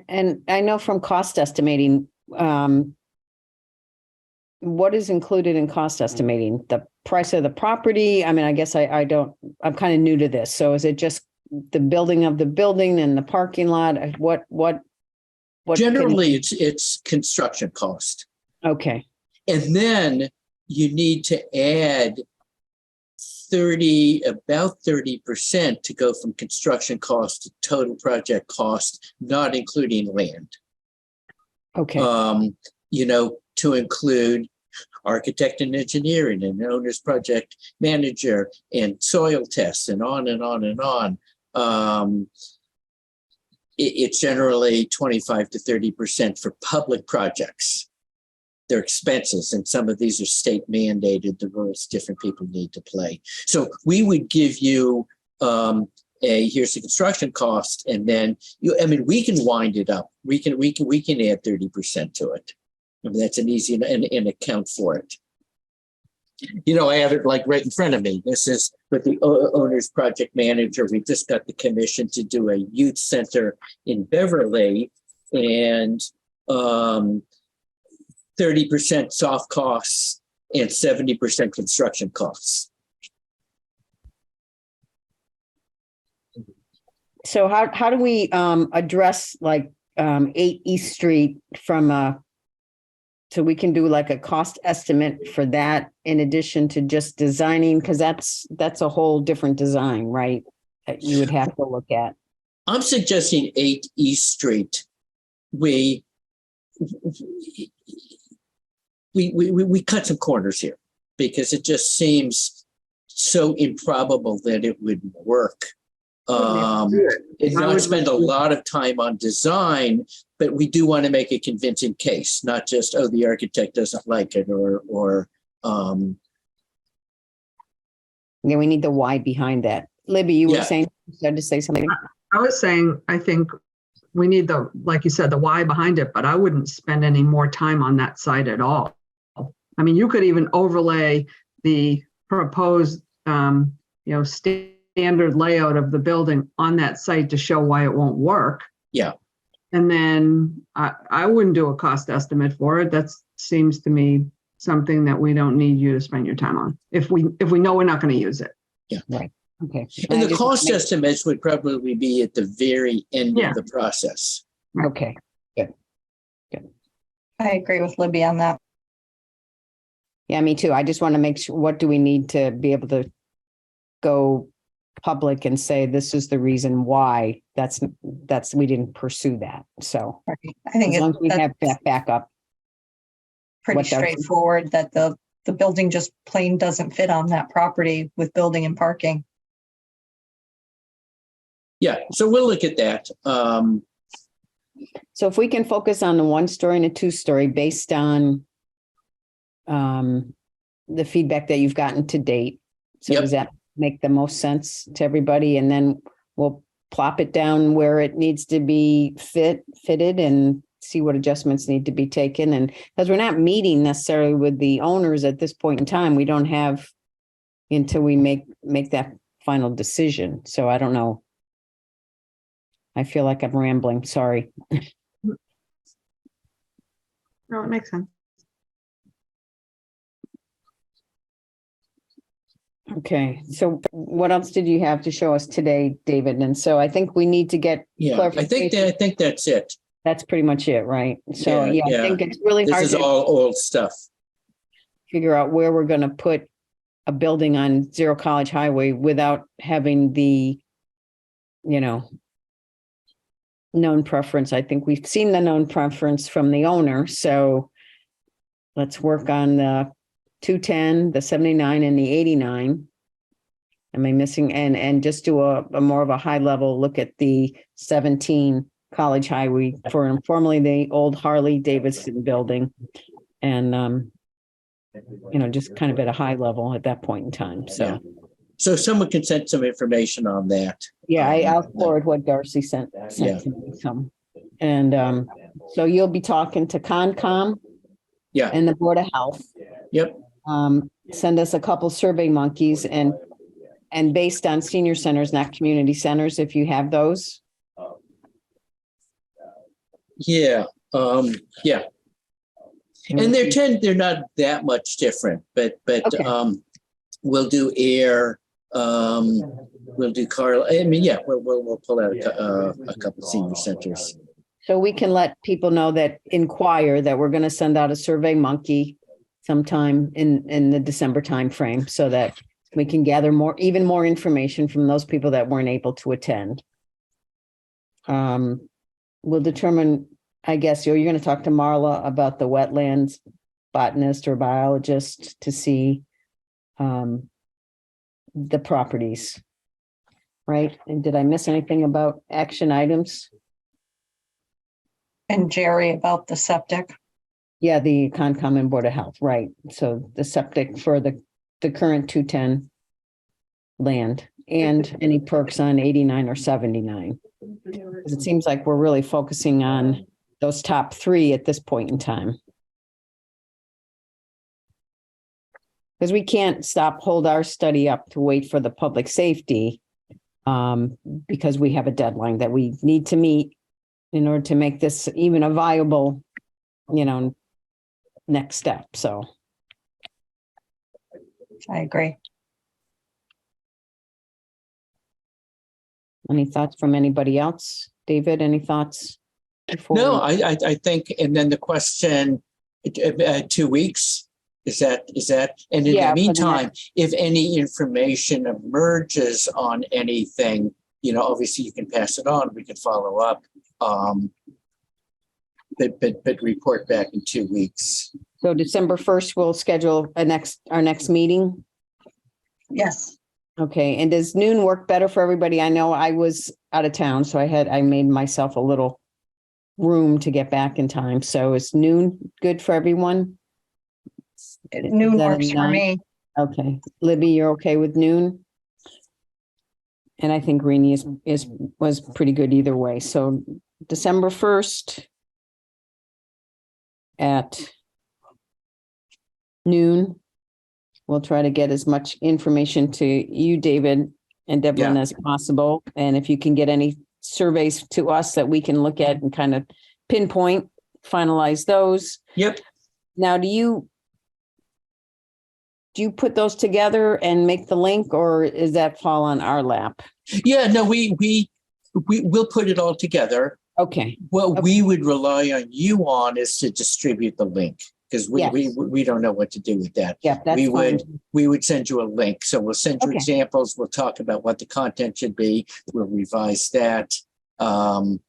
B: And I know from cost estimating, what is included in cost estimating? The price of the property? I mean, I guess I'm kind of new to this. So is it just the building of the building and the parking lot? What
E: Generally, it's construction cost.
B: Okay.
E: And then you need to add about 30% to go from construction cost to total project cost, not including land.
B: Okay.
E: To include architect and engineering and owner's project manager and soil tests and on and on and on. It's generally 25 to 30% for public projects. They're expenses, and some of these are state mandated, the rules different people need to play. So we would give you here's the construction cost, and then we can wind it up. We can add 30% to it. That's an easy and account for it. I have it like right in front of me. This is with the owner's project manager. We just got the commission to do a youth center in Beverly, and 30% soft costs and 70% construction costs.
B: So how do we address 8 East Street so we can do like a cost estimate for that in addition to just designing, because that's a whole different design, right? That you would have to look at.
E: I'm suggesting 8 East Street. We cut some corners here because it just seems so improbable that it would work. And not spend a lot of time on design, but we do want to make a convincing case, not just, oh, the architect doesn't like it or
B: Yeah, we need the why behind that. Libby, you were
E: Yeah.
B: saying, you said to say something?
C: I was saying, I think we need the, like you said, the why behind it, but I wouldn't spend any more time on that site at all. I mean, you could even overlay the proposed, standard layout of the building on that site to show why it won't work.
E: Yeah.
C: And then I wouldn't do a cost estimate for it. That seems to me something that we don't need you to spend your time on if we know we're not going to use it.
E: Yeah.
B: Right. Okay.
E: And
B: I
E: the
B: just
E: cost
B: make-
E: estimates would probably be at the very end
C: Yeah.
E: of the process.
B: Okay.
D: I agree with Libby on that.
B: Yeah, me too. I just want to make sure, what do we need to be able to go public and say, this is the reason why we didn't pursue that. So
D: Right. I think
B: as long as we
D: that's
B: have that backup.
D: pretty
B: what Darcy-
D: straightforward, that the building just plain doesn't fit on that property with building and parking.
E: Yeah, so we'll look at that.
B: So if we can focus on the 1-story and a 2-story based on the feedback that you've gotten to date. So
E: Yep.
B: does that make the most sense to everybody? And then we'll plop it down where it needs to be fitted and see what adjustments need to be taken. And because we're not meeting necessarily with the owners at this point in time, we don't have until we make that final decision. So I don't know. I feel like I'm rambling. Sorry.
C: No, it makes sense.
B: Okay, so what else did you have to show us today, David? And so I think we need to get
E: Yeah, I think that's it.
B: that's pretty much it, right? So,
E: Yeah,
B: I think it's really
E: This
B: hard
E: is
B: to
E: all old stuff.
B: figure out where we're gonna put a building on Zero College Highway without having the, known preference. I think we've seen the known preference from the owner, so let's work on the 210, the 79 and the 89. Am I missing? And just do a more of a high level look at the 17 College Highway for formerly the old Harley Davidson building. And, just kind of at a high level at that point in time. So,
E: Yeah. So someone can send some information on that.
B: yeah, I'll forward what Darcy sent
E: Yeah.
B: to me. And so you'll be talking to Concom
E: Yeah,
B: and the Board of Health.
E: yep,
B: Send us a couple survey monkeys and based on senior centers, not community centers, if you have those.
E: yeah, yeah. And they're not that much different, but
B: Okay.
E: we'll do air, we'll do Carl. I mean, yeah, we'll pull out a couple senior centers.
B: So we can let people know that inquire that we're going to send out a survey monkey sometime in the December timeframe so that we can gather even more information from those people that weren't able to attend. We'll determine, I guess, you're going to talk to Marla about the wetlands botanist or biologist to see the properties, right? And did I miss anything about action items?
D: And Jerry about the septic.
B: Yeah, the Concom and Board of Health, right. So the septic for the current 210 land and any perks on 89 or 79. Because it seems like we're really focusing on those top 3 at this point in time. Because we can't hold our study up to wait for the public safety because we have a deadline that we need to meet in order to make this even a viable, next step. So
D: I agree.
B: any thoughts from anybody else? David, any thoughts?
E: No, I think, and then the question, 2 weeks, is that, and in
B: Yeah,
E: the
B: for the
E: meantime, if any information emerges on anything, obviously you can pass it on, we can follow up. But report back in 2 weeks.
B: So December 1st, we'll schedule our next meeting.
D: Yes.
B: Okay, and does noon work better for everybody? I know I was out of town, so I made myself a little room to get back in time. So is noon good for everyone?
D: Noon
B: Is that a
D: works for
B: nine?
D: me.
B: Okay. Libby, you're okay with noon? And I think Rini was pretty good either way. So December 1st at noon. We'll try to get as much information to you, David and Devlin, as possible. And if you can get any surveys to us that we can look at and kind of pinpoint, finalize those.
E: Yep.
B: Now, do you put those together and make the link, or is that fall on our lap?
E: Yeah, no, we'll put it all together.
B: Okay.
E: What we would rely on you on is to distribute the link, because we don't know what to do with that.
B: Yeah, that's
E: we would send you a link. So we'll send you examples. We'll talk about what the content should be. We'll revise that. And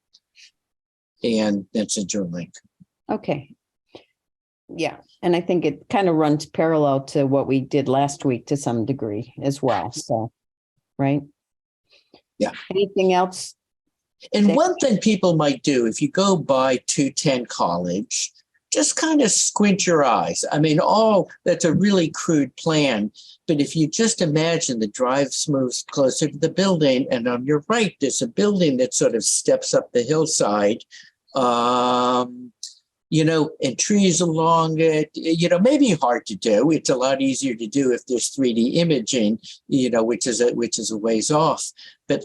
E: then send you a link.
B: Okay. Yeah. And I think it kind of runs parallel to what we did last week to some degree as well. So, right?
E: Yeah.
B: Anything else?
E: And one thing people might do, if you go by 210 College, just kind of squint your eyes. I mean, that's a really crude plan. But if you just imagine the drive moves closer to the building, and on your right, there's a building that sort of steps up the hillside, and trees along it, maybe hard to do. It's a lot easier to do if there's 3D imaging, which is a ways off. But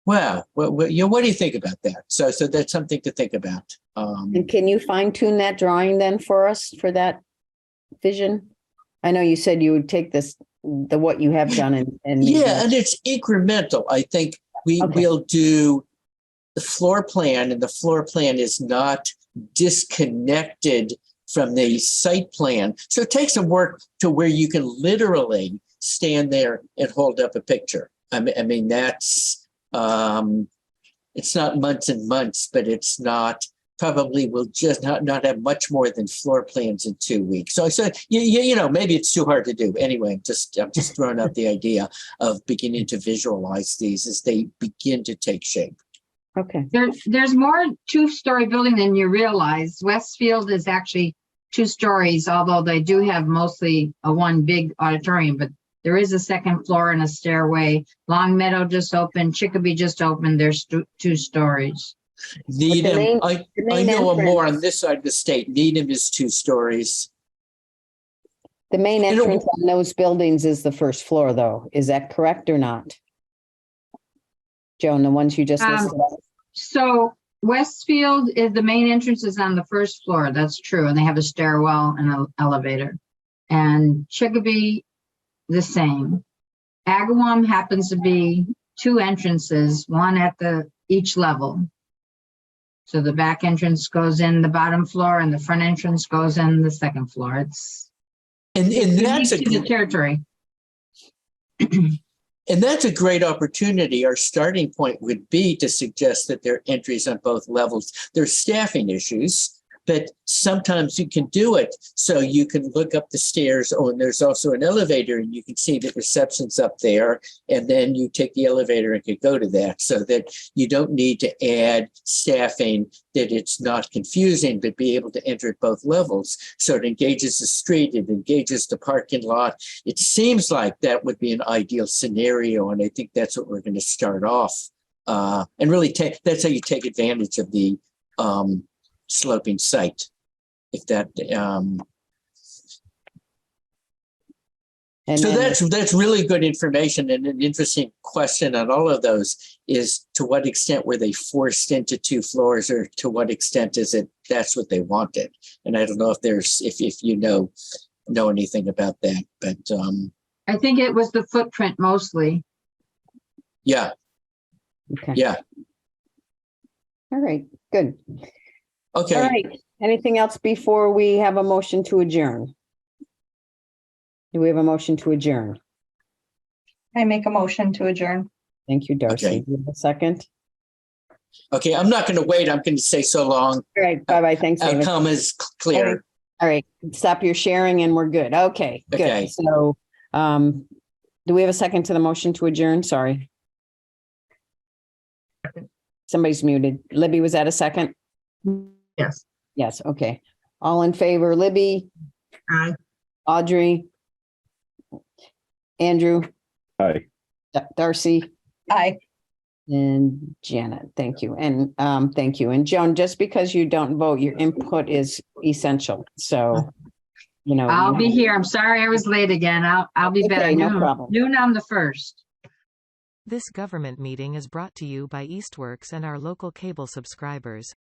E: wow, what do you think about that? So that's something to think about.
B: And can you fine tune that drawing then for us for that vision? I know you said you would take what you have done and
E: yeah, and it's incremental. I think we'll do the floor plan, and the floor plan is not disconnected from the site plan. So it takes some work to where you can literally stand there and hold up a picture. I mean that's it's not months and months, but it's not probably will just not have much more than floor plans in 2 weeks. So I said, maybe it's too hard to do. Anyway, I'm just throwing out the idea of beginning to visualize these as they begin to take shape.
B: Okay.
I: There's more two-story building than you realize. Westfield is actually 2 stories, although they do have mostly one big auditorium, but there is a second floor and a stairway. Long Meadow just opened, Chicopee just opened. There's 2 stories.
E: Needham, I know more on this side of the state. Needham is 2 stories.
B: The main entrance on those buildings is the first floor, though. Is that correct or not? Joan, the ones you just listed up?
I: So Westfield is the main entrance is on the first floor. That's true. And they have a stairwell and an elevator. And Chicopee, the same. Agawam happens to be 2 entrances, one at each level. So the back entrance goes in the bottom floor and the front entrance goes in the second floor. It's
E: that's
I: to the territory.
E: And that's a great opportunity. Our starting point would be to suggest that there are entries on both levels. There's staffing issues, but sometimes you can do it. So you can look up the stairs. Oh, and there's also an elevator, and you can see the reception's up there. And then you take the elevator and can go to that, so that you don't need to add staffing, that it's not confusing, but be able to enter at both levels. So it engages the street, it engages the parking lot. It seems like that would be an ideal scenario. And I think that's what we're going to start off. And really that's how you take advantage of the sloping site. If that that's really good information, and an interesting question on all of those is, to what extent were they forced into 2 floors, or to what extent is it that's what they wanted? And I don't know if you know anything about that, but
I: I think it was the footprint mostly.
E: Yeah.
B: Okay.
E: Yeah.
B: All right. Good.
E: Okay.
B: All right. Anything else before we have a motion to adjourn? Do we have a motion to adjourn?
D: I make a motion to adjourn.
B: Thank you, Darcy.
E: Okay.
B: Do you have a second?
E: Okay, I'm not going to wait. I'm going to say so long.
B: All right. Bye-bye. Thanks, David.
E: Outcome is clear.
B: All right. Stop your sharing and we're good. Okay, good.
E: Okay.
B: So do we have a second to the motion to adjourn? Sorry. Somebody's muted. Libby, was that a second?
C: Yes.
B: Yes, okay. All in favor, Libby,
C: Aye.
B: Audrey, Andrew,
J: Hi.
B: Darcy,
D: Aye.
B: and Janet. Thank you. And thank you. And Joan, just because you don't vote, your input is essential. So, you know.
I: I'll
B: you
I: be
B: have-
I: here. I'm sorry I was late again. I'll be better.
B: Okay, no
I: Noon.
B: problem.
I: Noon on the 1st.
A: This government meeting is brought to you by Eastworks and our local cable subscribers.